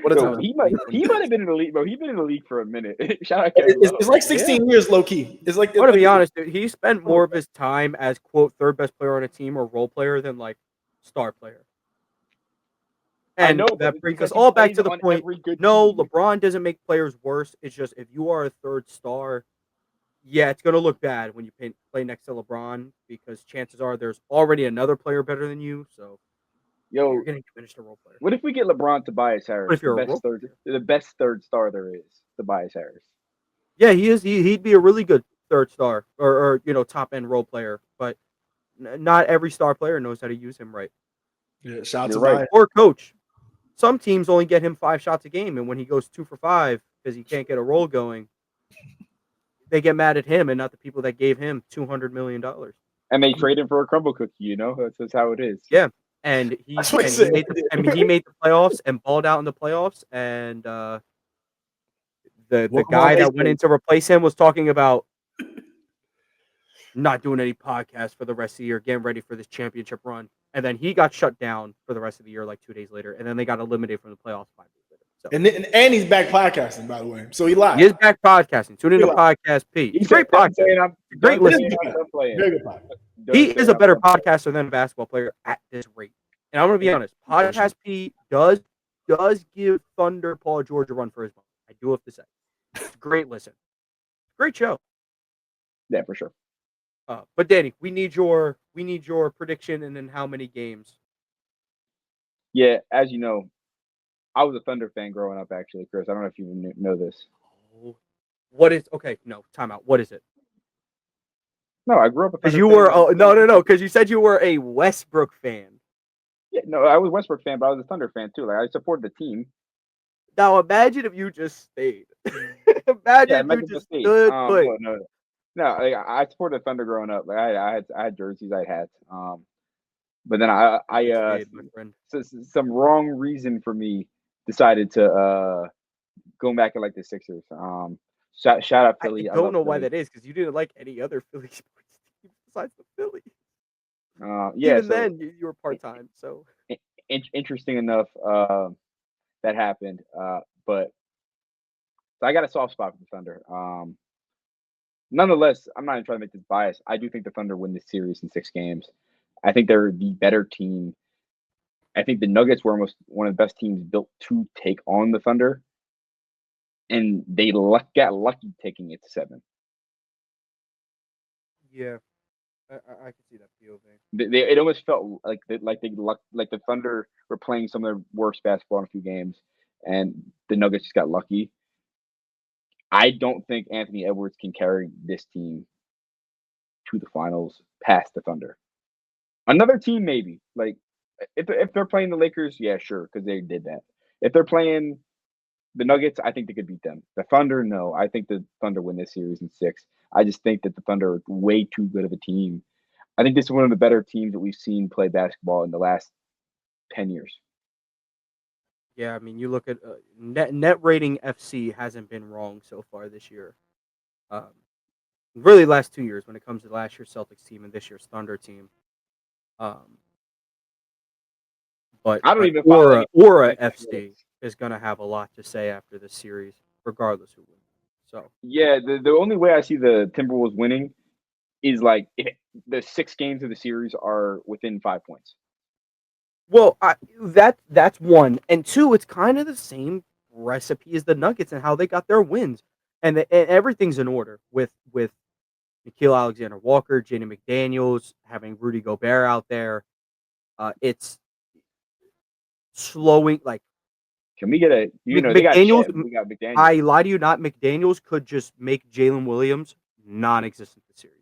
What a time. He might have been in the league, bro. He's been in the league for a minute. Shout out Kevin Love. It's like 16 years, low key. It's like. To be honest, dude, he spent more of his time as quote 3rd best player on a team or role player than like star player. And I know, that brings us all back to the point. No, LeBron doesn't make players worse. It's just if you are a 3rd star, yeah, it's going to look bad when you play next to LeBron because chances are there's already another player better than you. So, you're going to diminish the role player. What if we get LeBron Tobias Harris? If you're the best 3rd star there is, Tobias Harris. Yeah, he is. He'd be a really good 3rd star or top end role player, but not every star player knows how to use him right. Yeah, shout out to or coach. Some teams only get him 5 shots a game, and when he goes 2 for 5 because he can't get a roll going, they get mad at him and not the people that gave him $200 million. And they trade him for a crumble cookie. That's how it is. Yeah, and he made the playoffs and balled out in the playoffs. And the guy that went in to replace him was talking about not doing any podcasts for the rest of the year, getting ready for this championship run. And then he got shut down for the rest of the year, like 2 days later. And then they got eliminated from the playoffs 5 days later. So And he's back podcasting, by the way. So he live. he is back podcasting. Tune into He Podcast P. He He's a said, great "Done podcast. saying I'm Great done It is saying listener. I'm done playing. Very good podcast. He Done is saying a I'm better done playing." podcaster than a basketball player at this rate. And I'm going to be honest. Podcast P does give Thunder Paul George a run for his money. I do have to say. It's a great listen. Great show. Yeah, for sure. But Danny, we need your prediction and then how many games. Yeah, as you know, I was a Thunder fan growing up. Actually, Chris, I don't know if you know this. Oh, what is okay? No, timeout. What is it? No, I grew up a Because Thunder you fan. were no. Because you said you were a Westbrook fan. Yeah, no, I was a Westbrook fan, but I was a Thunder fan too. Like I supported the team. Now imagine if you just stayed. Yeah, Imagine if you Memphis just State. stood put. No, like, I supported Thunder growing up. Like I had jerseys, I had hats. But then I Stayed, my friend. some wrong reason for me decided to go back and like the Sixers. Shout out I Philly. I don't love know why Philly. that is because you didn't like any other Philly sports teams besides the Phillies. Yeah. Even So then, you were part time. So interesting enough, that happened. But so I got a soft spot for the Thunder. Nonetheless, I'm not even trying to make this bias. I do think the Thunder win this series in 6 games. I think they're the better team. I think the Nuggets were almost one of the best teams built to take on the Thunder, and they got lucky taking it to 7. yeah, I can see that POV. It almost felt like the Thunder were playing some of their worst basketball in a few games, and the Nuggets just got lucky. I don't think Anthony Edwards can carry this team to the finals past the Thunder. Another team, maybe. Like if they're playing the Lakers, yeah, sure, because they did that. If they're playing the Nuggets, I think they could beat them. The Thunder, no. I think the Thunder win this series in 6. I just think that the Thunder are way too good of a team. I think this is one of the better teams that we've seen play basketball in the last 10 years. Yeah, I mean, you look at net rating FC hasn't been wrong so far this year. Really, last 2 years when it comes to last year's Celtics team and this year's Thunder team. But I don't even follow Aura any FC is going to have a lot to say after this series, regardless who wins. So yeah, the only way I see the Timberwolves winning is like if the 6 games of the series are within 5 points. well, that's one, and two. It's kind of the same recipe as the Nuggets and how they got their wins, and everything's in order with Nikhil Alexander Walker, Jaden McDaniels, having Rudy Gobert out there. It's slowing like Can we get a they got McDaniels. Chet, we got McDaniels. I lie to you not. McDaniels could just make Jalen Williams non-existent this series.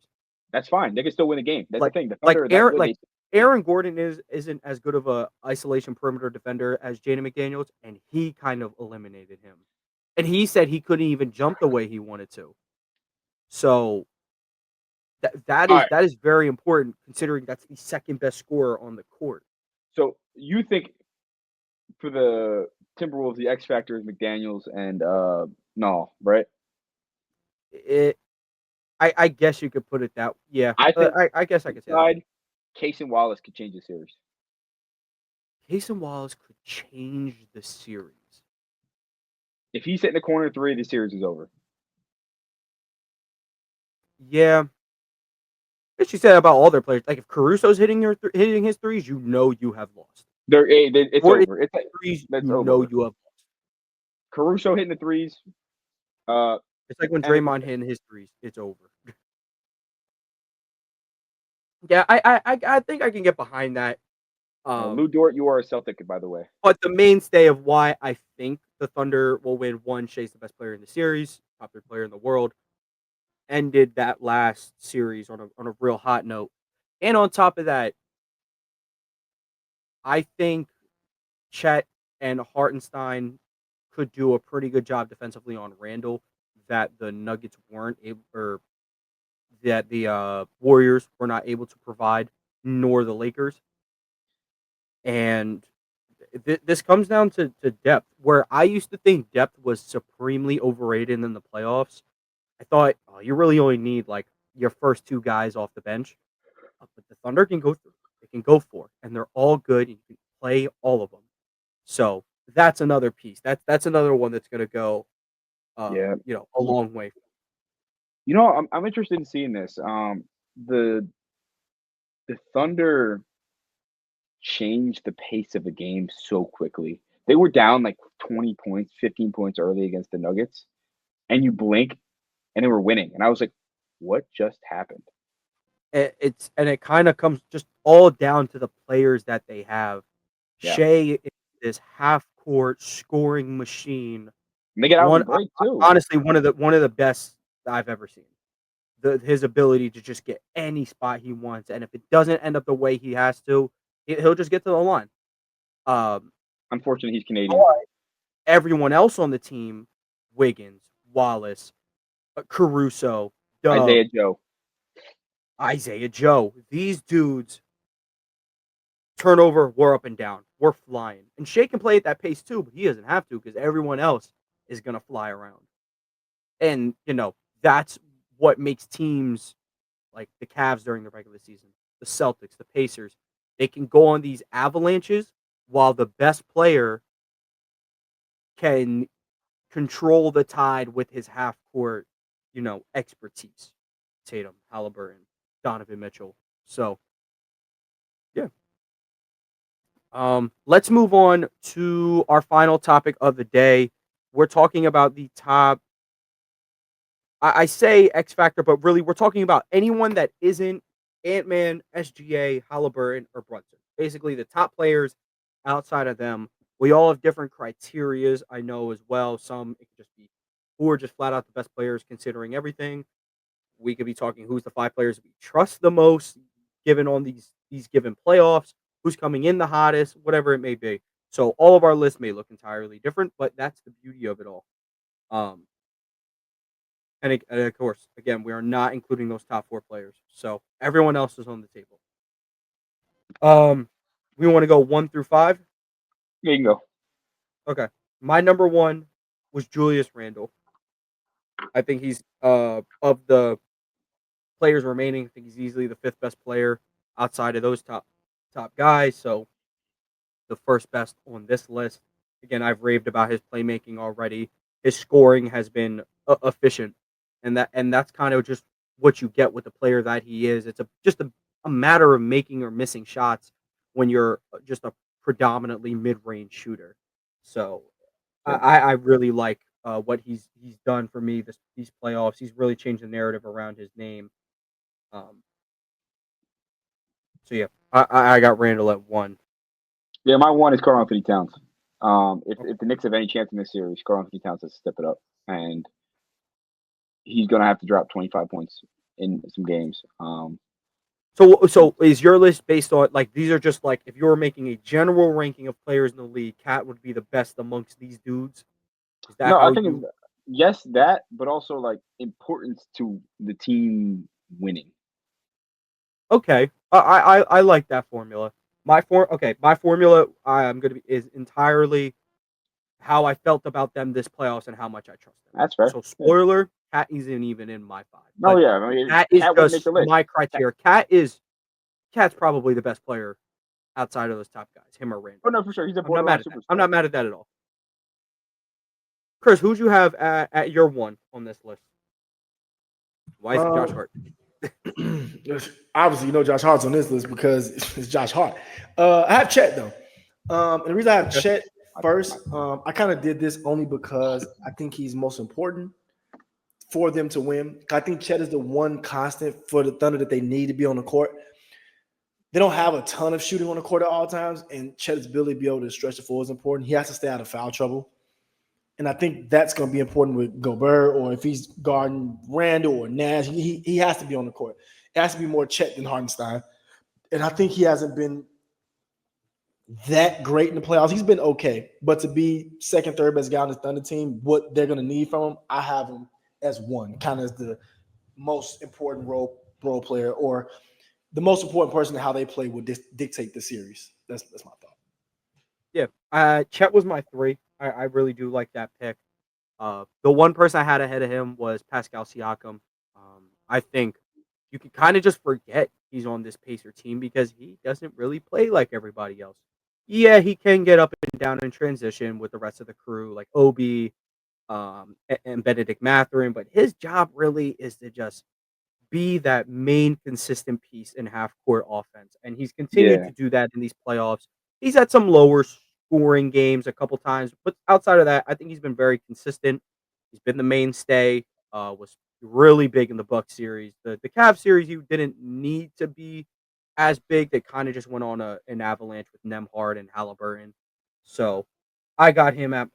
That's fine. They can still win the game. That's Like the thing. The like Thunder are that Aaron good. like Aaron Gordon isn't as good of a isolation perimeter defender as Jaden McDaniels, and he kind of eliminated him. And he said he couldn't even jump the way he wanted to. So that is very important considering that's the second best scorer on the court. So you think for the Timberwolves, the X factor is McDaniels and no, right? I guess you could put it that. Yeah, I think I guess I could say that. Case and Wallace could change the series. Case and Wallace could change the series. If he's hitting the corner 3, the series is over. Yeah. As you said about all their players, like if Caruso's hitting his threes, you know you have lost. It's Or over. It's like, threes, that's you over. know you have lost. Caruso hitting the threes. It's like when Draymond hitting his threes, it's over. Yeah, I think I can get behind that. Lou Dort, you are a Celtic, by the way. But the mainstay of why I think the Thunder will win, one, Shea's the best player in the series, top 3 player in the world, ended that last series on a real hot note. And on top of that, I think Chet and Hartenstein could do a pretty good job defensively on Randall that the Nuggets weren't able, or that the Warriors were not able to provide, nor the Lakers. And this comes down to depth, where I used to think depth was supremely overrated in the playoffs. I thought, oh, you really only need like your first 2 guys off the bench. But the Thunder can go through. They can go 4, and they're all good. And you can play all of them. So that's another piece. That's another one that's going to go, Yeah. a long way. I'm interested in seeing this. The the Thunder changed the pace of the game so quickly. They were down like 20 points, 15 points early against the Nuggets, and you blink and they were winning. And I was like, what just happened? It kind of comes just all down to the players that they have. Yeah. Shea is this half court scoring machine. And they get out on the break too. Honestly, one of the best I've ever seen. His ability to just get any spot he wants, and if it doesn't end up the way he has to, he'll just get to the line. Um, Unfortunately, he's Canadian. but everyone else on the team, Wiggins, Wallace, Caruso, Dub, Isaiah Joe. Isaiah Joe, these dudes turnover, we're up and down. We're flying. And Shea can play at that pace too, but he doesn't have to because everyone else is going to fly around. And, that's what makes teams like the Cavs during the regular season, the Celtics, the Pacers, they can go on these avalanches while the best player can control the tide with his half court, expertise. Tatum, Halliburton, Donovan Mitchell. So, yeah. Let's move on to our final topic of the day. We're talking about the top. I say X Factor, but really we're talking about anyone that isn't Ant-Man, SGA, Halliburton, or Brunson. Basically, the top players outside of them. We all have different criterias, I know as well. Some it could just be who are just flat out the best players considering everything. We could be talking who's the 5 players we trust the most, given on these given playoffs, who's coming in the hottest, whatever it may be. So all of our lists may look entirely different, but that's the beauty of it all. Um, and of course, again, we are not including those top 4 players. So everyone else is on the table. We want to go 1 through 5. There you go. Okay. My number 1 was Julius Randle. I think he's of the players remaining. I think he's easily the 5th best player outside of those top guys. So the first best on this list. Again, I've raved about his playmaking already. His scoring has been efficient, and that's kind of just what you get with the player that he is. It's just a matter of making or missing shots when you're just a predominantly mid-range shooter. So Yep. I really like what he's done for me these playoffs. He's really changed the narrative around his name. Um, so yeah, I got Randall at 1. Yeah, my one is Karl Anthony Towns. If the Knicks have any chance in this series, Karl Anthony Towns has to step it up, and he's gonna have to drop 25 points in some games. So is your list based on like these are just like if you were making a general ranking of players in the league, Cat would be the best amongst these dudes? Is that No, I how think you? yes, that, but also like importance to the team winning. Okay, I like that formula. My formula I'm gonna be is entirely how I felt about them this playoffs and how much I trust them. That's fair. So Yeah. spoiler, Cat isn't even in my 5, Oh but yeah, I mean, Cat is Cat wouldn't make just the list. my criteria. Cat's probably the best player outside of those top guys, him or Oh Randall. no, for sure, he's a I'm not mad borderline at that. I'm superstar. not mad at that at all. Chris, who'd you have at your 1 on this list? Why is it Josh Hart? Obviously, Josh Hart's on this list because it's Josh Hart. I have Chet though, and the reason I have Okay. Chet first, I kind of did this only because I think he's most important for them to win. I think Chet is the one constant for the Thunder that they need to be on the court. They don't have a ton of shooting on the court at all times, and Chet's ability to be able to stretch the floor is important. He has to stay out of foul trouble. And I think that's going to be important with Gobert, or if he's guarding Randall or Nash, he has to be on the court. It has to be more Chet than Hardenstein. And I think he hasn't been that great in the playoffs. He's been okay. But to be second, third best guy on the Thunder team, what they're going to need from him, I have him as 1, kind of as the most important role player, or the most important person in how they play would dictate the series. That's my thought. Yeah. Chet was my 3. I really do like that pick. The one person I had ahead of him was Pascal Siakam. I think you can kind of just forget he's on this Pacer team because he doesn't really play like everybody else. Yeah, he can get up and down in transition with the rest of the crew, like Obi, and Benedict Mathurin. But his job really is to just be that main consistent piece in half court offense. And he's continued Yeah, to do that in these playoffs. He's had some lower scoring games a couple times, but outside of that, I think he's been very consistent. He's been the mainstay, was really big in the Buck series. The Cavs series, you didn't need to be as big. They kind of just went on an avalanche with Nemhard and Halliburton. So I got him at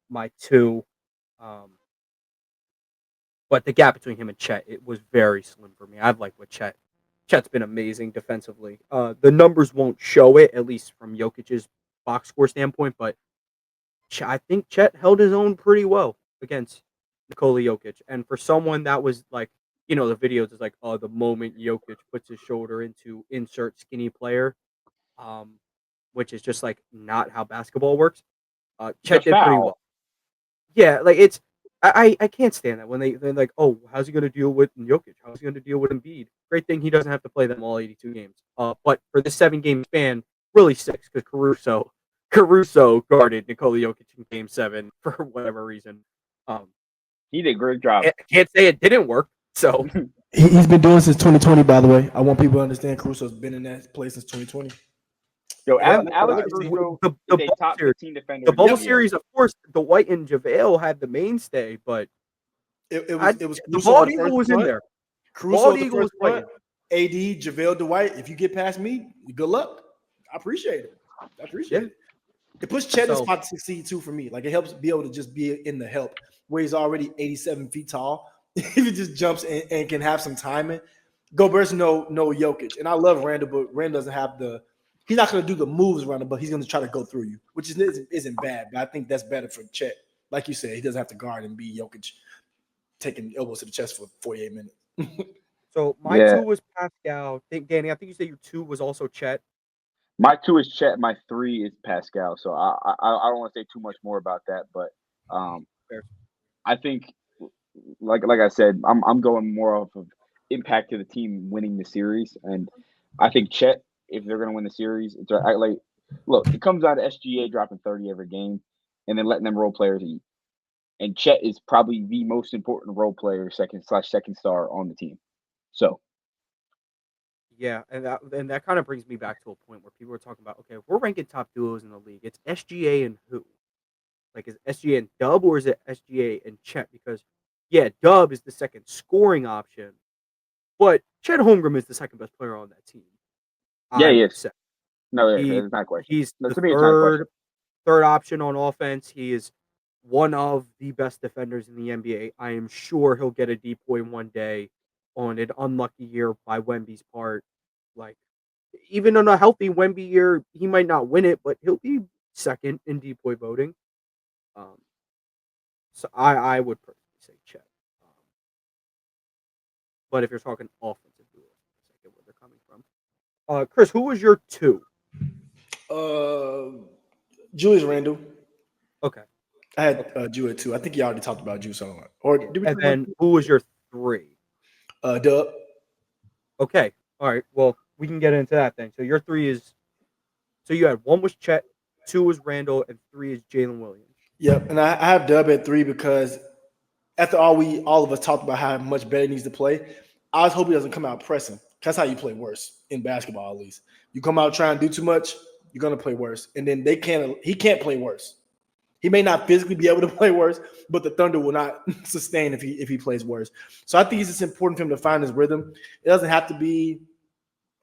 my two. Um, but the gap between him and Chet, it was very slim for me. I've liked what Chet's been amazing defensively. The numbers won't show it, at least from Jokic's box score standpoint, but I think Chet held his own pretty well against Nikola Jokic. And for someone that was like, the videos is like, oh, the moment Jokic puts his shoulder into insert skinny player, um, which is just like not how basketball works. it's a Chet did pretty foul. well. Yeah, like it's I can't stand that when they're like, oh, how's he gonna deal with Jokic? How's he gonna deal with Embiid? Great thing he doesn't have to play them all 82 games. But for this 7 game span, really six because Caruso guarded Nikola Jokic in Game 7 for whatever reason. Um, He did a great job. I can't say it didn't work. So He's been doing it since 2020, by the way. I want people to understand Caruso's been in that place since 2020. Yo, yeah, Alex I- Caruso the is a bubble top series, 15 defender. the in bubble NBA. series, of course, Dwight and JaVale had the mainstay, but It I, was the Caruso on bald the eagle first was in front. there. Caruso Bald on the eagle first was front. playing. AD, JaVale, Dwight. If you get past me, good luck. I appreciate it. Yeah. It puts Chet in a So spot to succeed too for me. Like it helps be able to just be in the help where he's already 87 feet tall. If he just jumps and can have some timing. Gobert's no Jokic. And I love Randall, but Randall doesn't have he's not going to do the moves around him, but he's going to try to go through you, which isn't bad. But I think that's better for Chet. Like you said, he doesn't have to guard and be Jokic taking elbows to the chest for 48 minutes. So my Yeah, two was Pascal. Danny, I think you said your two was also Chet. my 2 is Chet. My 3 is Pascal. So I don't want to say too much more about that, but um, Fair. I think like I said, I'm going more off of impact to the team winning the series, and I think Chet, if they're going to win the series, like look, it comes out of SGA dropping 30 every game, and then letting them role players eat. And Chet is probably the most important role player, second star on the team. So Yeah, and that kind of brings me back to a point where people are talking about, okay, if we're ranking top duos in the league, it's SGA and who? Like, is it SGA and Dub or is it SGA and Chet? Because yeah, Dub is the second scoring option, but Chet Holmgren is the second best player on that team. yeah, I he would is. say No, he it's not a question. he's No, the to me, it's not a question. third option on offense. He is one of the best defenders in the NBA. I am sure he'll get a depoy one day on an unlucky year by Wemby's part. Like, even on a healthy Wemby year, he might not win it, but he'll be second in depoy voting. Um, so I would personally say Chet. Um, but if you're talking offensive duos, I get where they're coming from. Chris, who was your two? Julius Randle. Okay, I had okay. Jew at 2. I think you already talked about Jew, so or Yeah. did we And talk about then who was your three? Dub? Okay. All right. Well, we can get into that then. So your three is so you had one was Chet, two was Randall, and three is Jalen Williams. Yep, and I have Dub at 3 because after all of us talked about how much better he needs to play, I was hoping he doesn't come out pressing. That's how you play worse in basketball, at least. You come out trying to do too much, you're gonna play worse. And then he can't play worse. He may not physically be able to play worse, but the Thunder will not sustain if he plays worse. So I think it's just important for him to find his rhythm. It doesn't have to be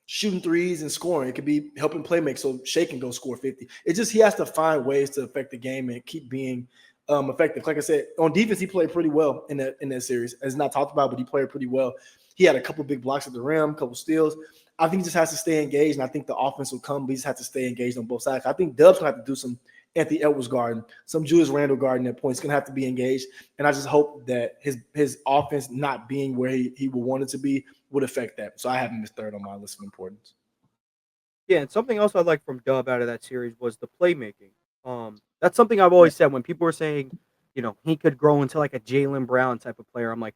shooting threes and scoring. It could be helping play make so Shea can go score 50. It's just he has to find ways to affect the game and keep being effective. Like I said, on defense, he played pretty well in that series. As not talked about, but he played pretty well. He had a couple big blocks at the rim, a couple steals. I think he just has to stay engaged, and I think the offense will come, but he just has to stay engaged on both sides. I think Dub's gonna have to do some Anthony Edwards guarding, some Julius Randle guarding at points. He's gonna have to be engaged. And I just hope that his offense not being where he would want it to be would affect that. So I have him as third on my list of importance. Yeah, and something else I like from Dub out of that series was the playmaking. That's something I've always said when people are saying, he could grow into like a Jalen Brown type of player. I'm like,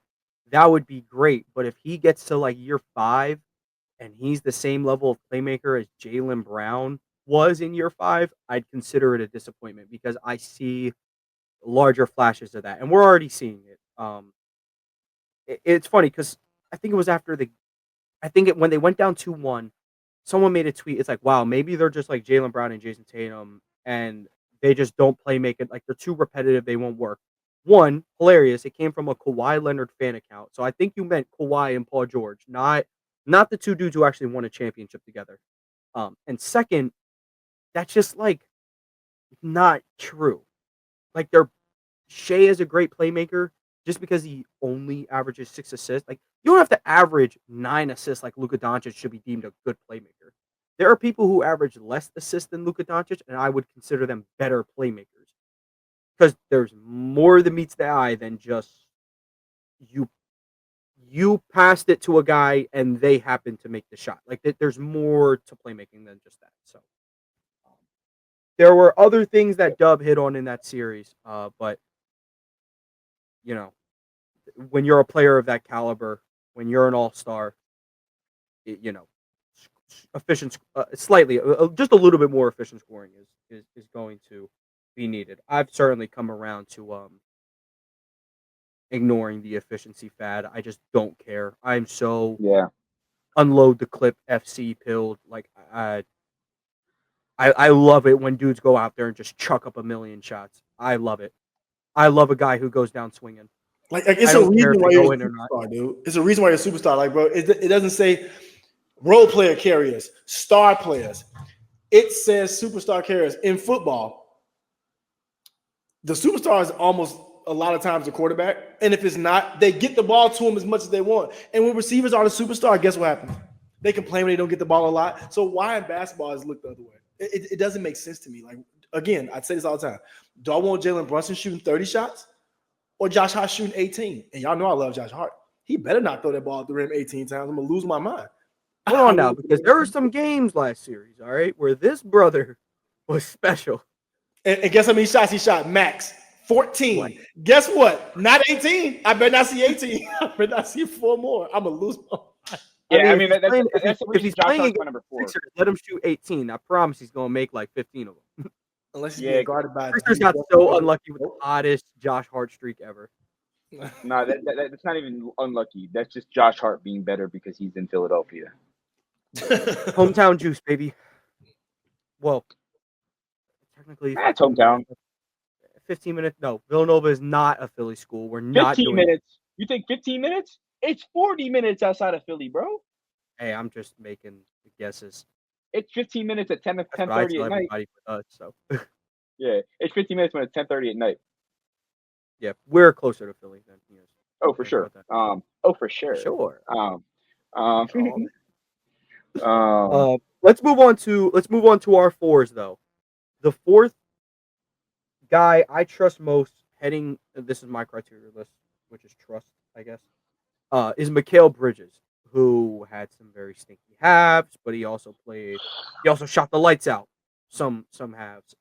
that would be great. But if he gets to like year 5 and he's the same level of playmaker as Jalen Brown, was in year 5, I'd consider it a disappointment because I see larger flashes of that, and we're already seeing it. It's funny because I think it was after the when they went down 2-1, someone made a tweet. It's like, wow, maybe they're just like Jalen Brown and Jason Tatum, and they just don't play make it. Like they're too repetitive. They won't work. One, hilarious. It came from a Kawhi Leonard fan account, so I think you meant Kawhi and Paul George, not the two dudes who actually won a championship together. And second, that's just like not true. Like they're Shea is a great playmaker just because he only averages 6 assists. Like you don't have to average 9 assists like Luka Doncic should be deemed a good playmaker. There are people who average less assists than Luka Doncic, and I would consider them better playmakers because there's more that meets the eye than just you. You passed it to a guy and they happen to make the shot. Like there's more to playmaking than just that. So um, there were other things that Dub hit on in that series, but you know when you're a player of that caliber, when you're an all-star, you know, efficient, slightly, just a little bit more efficient scoring is going to be needed. I've certainly come around to ignoring the efficiency fad. I just don't care. I'm so Yeah. unload the clip FC pilled. Like I love it when dudes go out there and just chuck up a million shots. I love it. I love a guy who goes down swinging. Like I it's a don't care reason if why they you're go a in or not. superstar, dude. It's a reason why you're a superstar. Like, bro, it doesn't say role player carriers, star players. It says superstar carriers in football. The superstar is almost a lot of times the quarterback, and if it's not, they get the ball to him as much as they want. And when receivers are the superstar, guess what happens? They complain when they don't get the ball a lot. So why in basketball is looked the other way? It doesn't make sense to me. Like again, I'd say this all the time. Do I want Jalen Brunson shooting 30 shots or Josh Hart shooting 18? And y'all know I love Josh Hart. He better not throw that ball at the rim 18 times. I'm gonna lose my mind. Hold on now, because there were some games last series, all right, where this brother was special. And guess how many shots he shot? Max 14. What? Guess what? Not 18. I better not see 18. I better not see 4 more. I'm gonna lose my mind. Yeah, I if mean, he's playing, that's the if reason he's Josh playing Hart's my against number the 4. Sixers, let him shoot 18. I promise he's gonna make like 15 of them. Unless he's Yeah, being guarded by Sixers got so unlucky with the hottest Josh Hart streak ever. no, that's not even unlucky. That's just Josh Hart being better because he's in Philadelphia. Hometown juice, baby. Well, technically, That's 15 hometown. minutes. 15 minutes. No, Villanova is not a Philly school. We're not 15 doing. minutes. You think 15 minutes? It's 40 minutes outside of Philly, bro. Hey, I'm just making guesses. It's 15 minutes at 10 That's what I 10:30 tell at night. everybody with us. So Yeah, it's 15 minutes when it's 10:30 at night. yeah, we're closer to Philly than he is. Oh, for sure. For sure. Sure. Let's move on to our fours though. The fourth guy I trust most heading. This is my criteria list, which is trust, I guess. Is Mikal Bridges, who had some very stinky halves, but he also shot the lights out. Some halves.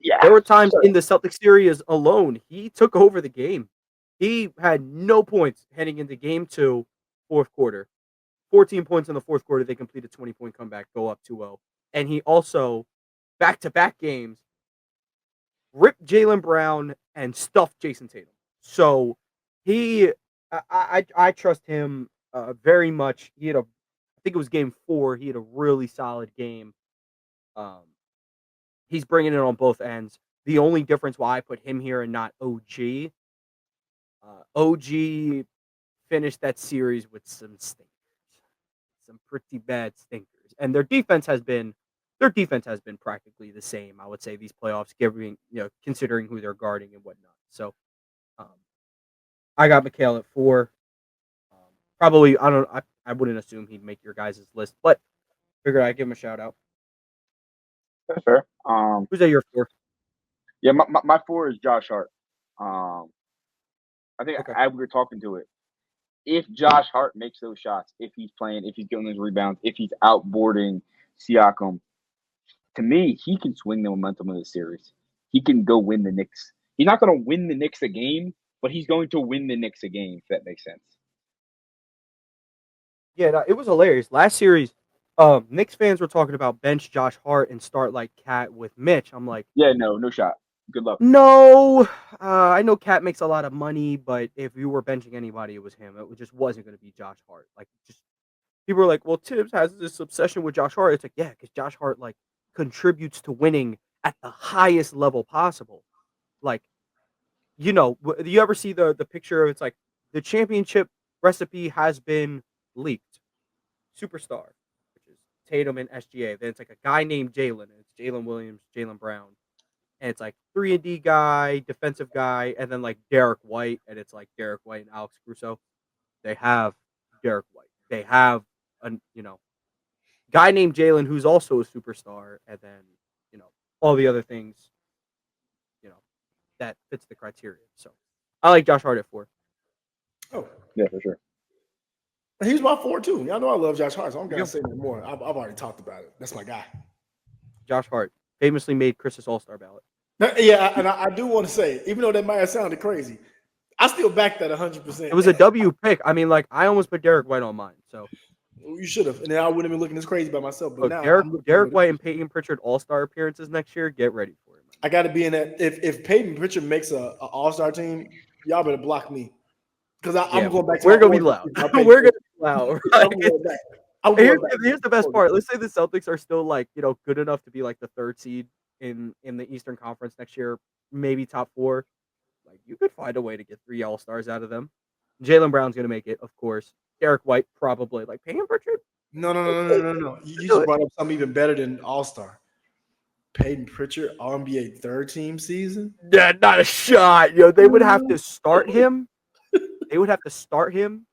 Yeah. There were times in the Celtics series alone, he took over the game. He had no points heading into game 2, fourth quarter. 14 points in the fourth quarter. They complete a 20-point comeback, go up 2-0. And he also, back-to-back games, ripped Jalen Brown and stuffed Jason Tatum. So I trust him very much. I think it was game 4. He had a really solid game. He's bringing it on both ends. The only difference why I put him here and not OG, OG finished that series with some stinkers, some pretty bad stinkers, and their defense has been practically the same. I would say these playoffs, considering who they're guarding and whatnot. So, I got Mikal at 4. Probably I wouldn't assume he'd make your guys' list, but figured I'd give him a shout out. That's fair. Who's at your 4? Yeah, my 4 is Josh Hart. I think Okay. as we were talking to it, if Josh Hart makes those shots, if he's playing, if he's getting those rebounds, if he's outboarding Siakam, to me, he can swing the momentum of the series. He can go win the Knicks. He's not going to win the Knicks a game, but he's going to win the Knicks a game, if that makes sense. Yeah, no, it was hilarious. Last series, Knicks fans were talking about bench Josh Hart and start like Cat with Mitch. I'm like, Yeah, no shot. Good luck. no. I know Cat makes a lot of money, but if you were benching anybody, it was him. It just wasn't going to be Josh Hart. Like, just people are like, well, Tibbs has this obsession with Josh Hart. It's like, yeah, because Josh Hart like contributes to winning at the highest level possible. Like, do you ever see the picture of it's like the championship recipe has been leaked? Superstar, which is Tatum and SGA. Then it's like a guy named Jalen, and it's Jalen Williams, Jalen Brown, and it's like 3-and-D guy, defensive guy, and then like Derek White, and it's like Derek White and Alex Caruso. They have Derek White. They have a guy named Jalen who's also a superstar, and then all the other things you know that fits the criteria. So I like Josh Hart at 4. Oh, Yeah, for sure. he's my 4 too. Y'all know I love Josh Hart, so I'm gonna say no more. I've already talked about it. That's my guy. Josh Hart famously made Chris's All-Star ballot. Yeah, and I do want to say, even though that might have sounded crazy, I still back that 100%. It was a W pick. I mean, like I almost put Derek White on mine. So You should have, and then I wouldn't have been looking this crazy by myself. But look, now Derek White and Peyton Pritchard All-Star appearances next year. Get ready for it. I got to be in that. If Peyton Pritchard makes a All-Star team, y'all better block me because I'm going back to we're gonna be loud. We're gonna be loud. Here's the best part. Let's say the Celtics are still like good enough to be like the 3rd seed in the Eastern Conference next year, maybe top 4. Like you could find a way to get 3 All-Stars out of them. Jalen Brown's gonna make it, of course. Derek White probably. Like Peyton Pritchard. No. You just brought up something even better than All-Star. Peyton Pritchard, All-NBA 3rd team season? Yeah, not a shot. They would have to start him. They would have to start him.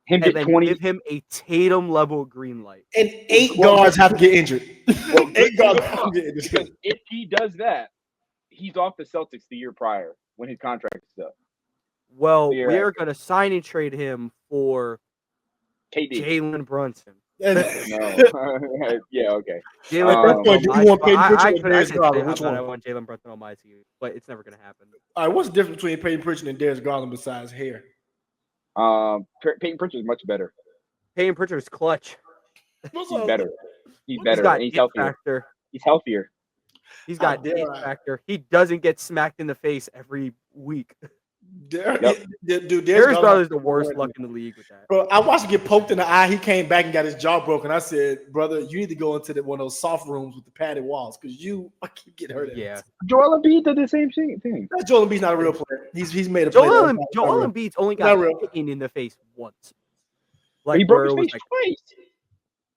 Him and get then 20. give him a Tatum level green light. And 8 guards have to get injured. Well, 8 guards have to get injured. Because if he does that, he's off the Celtics the year prior when his contract is up. Well, we are going to sign and trade him for KD. Jalen Brunson. No. Yeah, okay. I want Jalen Brunson on my team, but it's never going to happen. All right, what's the difference between Peyton Pritchard and Darius Garland besides hair? Peyton Pritchard is much better. Peyton Pritchard is clutch. He's better. He's better. He's got he's healthier. Factor. He's healthier. He's got hit factor. He doesn't get smacked in the face every week. Darius Garland is the worst luck in the league with that. Bro, I watched him get poked in the eye. He came back and got his jaw broken. I said, brother, you need to go into one of those soft rooms with the padded walls because I keep getting hurt. Yeah. Joel Embiid did the same thing. Joel Embiid's not a real player. He's made a play. Joel Embiid's only got hit in the face once. Like he broke his face twice.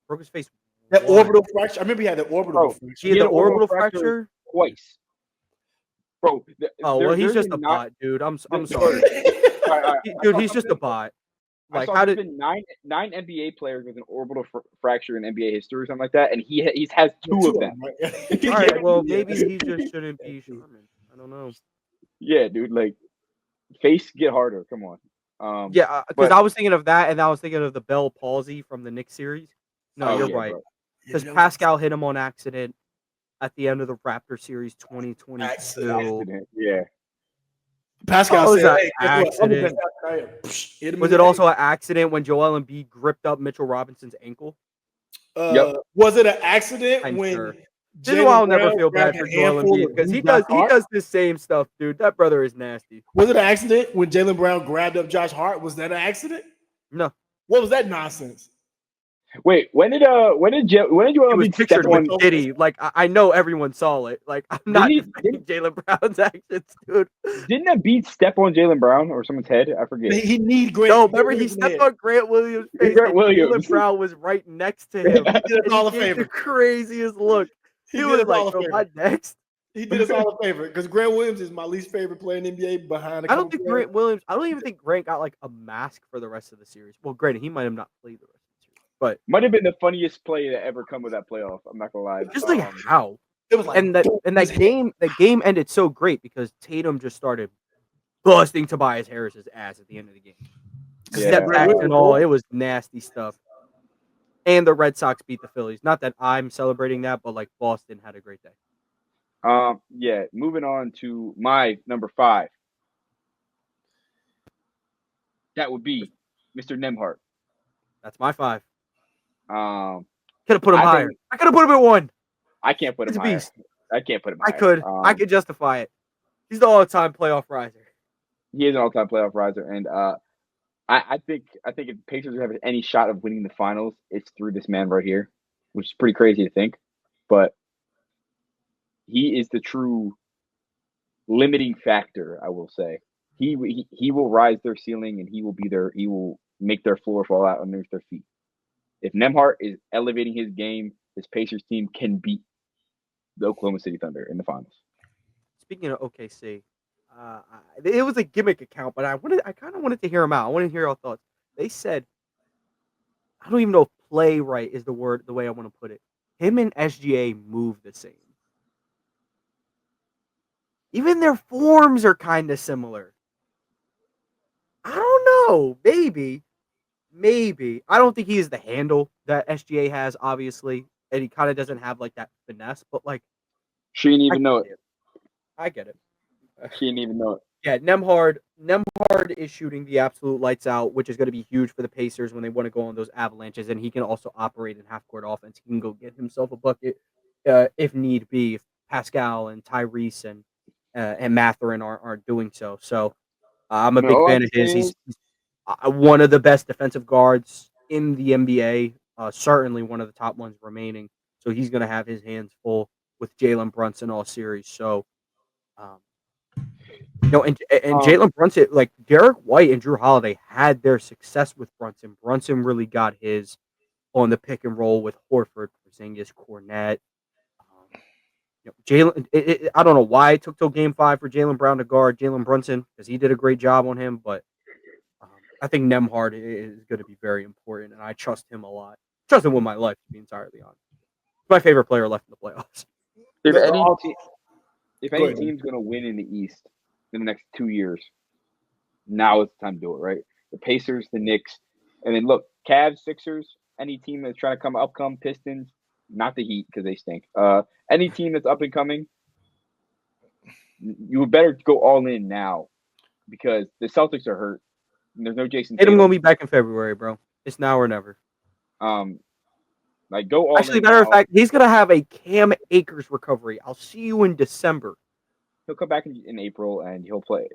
Broke his face. That orbital fracture. I remember he had the orbital fracture. He had the orbital fracture twice. Bro. He's just a bot, dude. I'm sorry. Dude, he's just a bot. Like, how did nine NBA players with an orbital fracture in NBA history or something like that, and he has 2 of them. Right? All right, well, maybe he just shouldn't be Sherman. I don't know. Yeah, dude, like face get harder. Come on. Because I was thinking of that, and I was thinking of the Bell palsy from the Knicks series. No, you're right. Because Pascal hit him on accident at the end of the Raptor series 2022. Accident. Yeah. Pascal said, "Hey, accident." Was it also an accident when Joel Embiid gripped up Mitchell Robinson's ankle? Was it an accident when? Sure. This is why I'll never feel bad for Joel Embiid because he does the same stuff, dude. That brother is nasty. Was it an accident when Jaylen Brown grabbed up Josh Hart? Was that an accident? No. What was that nonsense? Wait, when did Joel Embiid step on Diddy? Like I know everyone saw it. Like I'm not defending Jaylen Brown's actions, dude. Didn't Embiid step on Jaylen Brown or someone's head? I forget. He need Grant. No, remember he stepped on Grant Williams' face. Jaylen Brown was right next to him. He did us all a favor. The craziest look. He was like, "Bro, next." He did us all a favor because Grant Williams is my least favorite player in the NBA behind. I don't even think Grant got like a mask for the rest of the series. Well, granted, he might have not played the rest. But might have been the funniest play to ever come with that playoff. I'm not gonna lie. Just like how it was, like, and that game ended so great because Tatum just started busting Tobias Harris's ass at the end of the game. Step back and all, it was nasty stuff. And the Red Sox beat the Phillies. Not that I'm celebrating that, but like Boston had a great day. Yeah. Moving on to my number 5. That would be Mr. Nembhard. That's my 5. Could have put him I higher. think I could have put him at 1. I can't put him It's a higher. beast. I can't put him I higher. could. I could justify it. He's the all-time playoff riser. He is an all-time playoff riser, and I think if the Pacers have any shot of winning the finals, it's through this man right here, which is pretty crazy to think, but he is the true limiting factor. I will say he will rise their ceiling, and he will be there. He will make their floor fall out underneath their feet. If Nembhard is elevating his game, this Pacers team can beat the Oklahoma City Thunder in the finals. Speaking of OKC, it was a gimmick account, but I kind of wanted to hear him out. I want to hear your thoughts. They said, I don't even know if playwright is the way I want to put it. Him and SGA move the same. Even their forms are kind of similar. I don't know. Maybe. I don't think he is the handle that SGA has, obviously, and he kind of doesn't have like that finesse. But like, She didn't I even know it. get it. She didn't even know it. Yeah, Nembhard is shooting the absolute lights out, which is going to be huge for the Pacers when they want to go on those avalanches. And he can also operate in half-court offense. He can go get himself a bucket if need be. If Pascal and Tyrese and Mathurin aren't doing so. So I'm a I mean, big all I fan can of his. say He's is one of the best defensive guards in the NBA. Certainly one of the top ones remaining. So he's going to have his hands full with Jalen Brunson all series. So. Um, and Jalen Brunson, like Derek White and Drew Holiday had their success with Brunson. Brunson really got his on the pick and roll with Horford, Porzingis, Cornette. Jalen, I don't know why it took till Game 5 for Jalen Brown to guard Jalen Brunson because he did a great job on him, but I think Nembhard is going to be very important, and I trust him a lot. Trust him with my life, to be entirely honest. He's my favorite player left in the playoffs. if The- any the- te- if Go any ahead. team's going to win in the East in the next 2 years, now is the time to do it, right? The Pacers, the Knicks, and then look, Cavs, Sixers, any team that's trying to come Pistons, not the Heat because they stink. Any team that's up and coming, you would better go all in now because the Celtics are hurt. And there's no Jason Tatum Tatum. going to be back in February, bro. It's now or never. Like go all Actually, in matter now. of fact, he's going to have a Cam Akers recovery. I'll see you in December. He'll come back in April and he'll play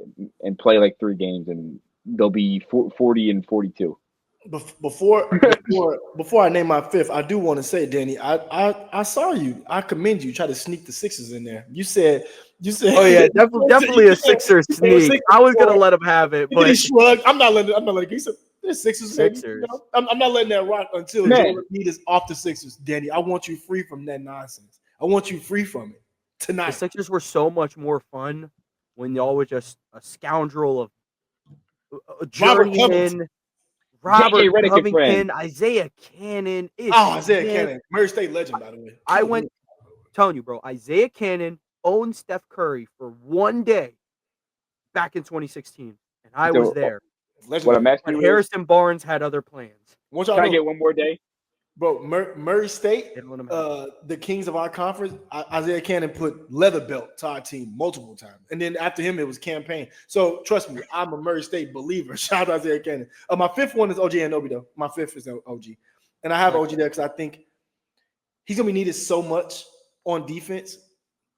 like 3 games and they'll be 40 and 42. Before I name my fifth, I do want to say, Danny, I saw you. I commend you. Try to sneak the Sixers in there. You said. Oh yeah, definitely a Sixers sneak. I was gonna let him have it, but he shrugged. I'm not letting. He said, "There's Sixers." Sixers. You know, I'm not letting that rock until Man. Joel Embiid is off the Sixers. Danny, I want you free from that nonsense. I want you free from it The tonight. Sixers were so much more fun when y'all were just a scoundrel of a journeyman. Robert J.J. Redick, your friend. Covington, Isaiah Cannon. Isaiah Cannon, Murray State legend, by the way. I went telling you, bro. Isaiah Cannon owned Steph Curry for one day back in 2016, and I was there. What I'm asking But you is, Harrison Barnes had other plans. What y'all can I know? get one more day? Bro, Murray State, Didn't let him have the kings of our conference, Isaiah Cannon put leather belt to our team multiple times. And then after him, it was campaign. So trust me, I'm a Murray State believer. Shout out Isaiah Cannon. My fifth one is OG Anunoby, though. My fifth is OG. And I have OG there because I think he's going to be needed so much on defense.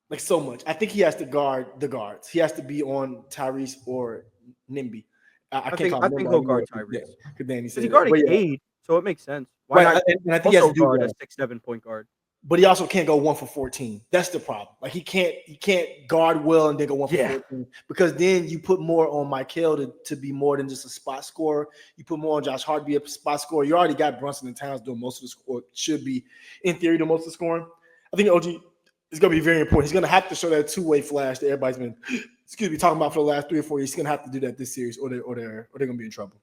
Like so much. I think he has to guard the guards. He has to be on Tyrese or Nimby. I think he'll guard Tyrese. Because he guarded Cade, so it makes sense. Why Right, not and I think he has also to do guard that. a 6'7" point guard? But he also can't go 1 for 14. That's the problem. Like he can't guard well and then go 1 for 14 because then you put more on Michael to be more than just a spot scorer. You put more on Josh Hart to be a spot scorer. You already got Brunson and Towns doing most of the score. Should be in theory doing most of the scoring. I think OG is going to be very important. He's going to have to show that two-way flash that everybody's been talking about for the last 3 or 4 years. He's going to have to do that this series, or they're going to be in trouble.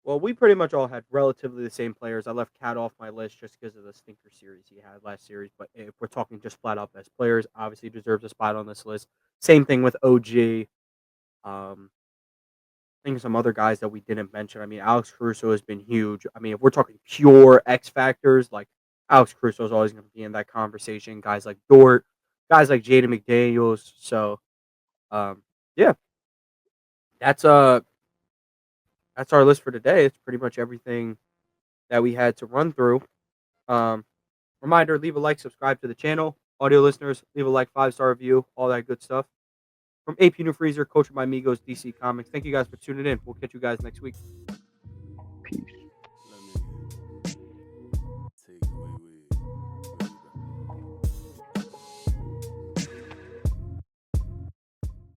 Well, we pretty much all had relatively the same players. I left Cat off my list just because of the stinker series he had last series. But if we're talking just flat out best players, obviously deserves a spot on this list. Same thing with OG. I think some other guys that we didn't mention. I mean, Alex Caruso has been huge. I mean, if we're talking pure X factors, like Alex Caruso is always going to be in that conversation. Guys like Dort, guys like Jaden McDaniels. So, yeah, that's our list for today. It's pretty much everything that we had to run through. Reminder, leave a like, subscribe to the channel. Audio listeners, leave a like, 5-star review, all that good stuff. From AP New Freezer, Coach of My Amigos, DC Comics. Thank you guys for tuning in. We'll catch you guys next week.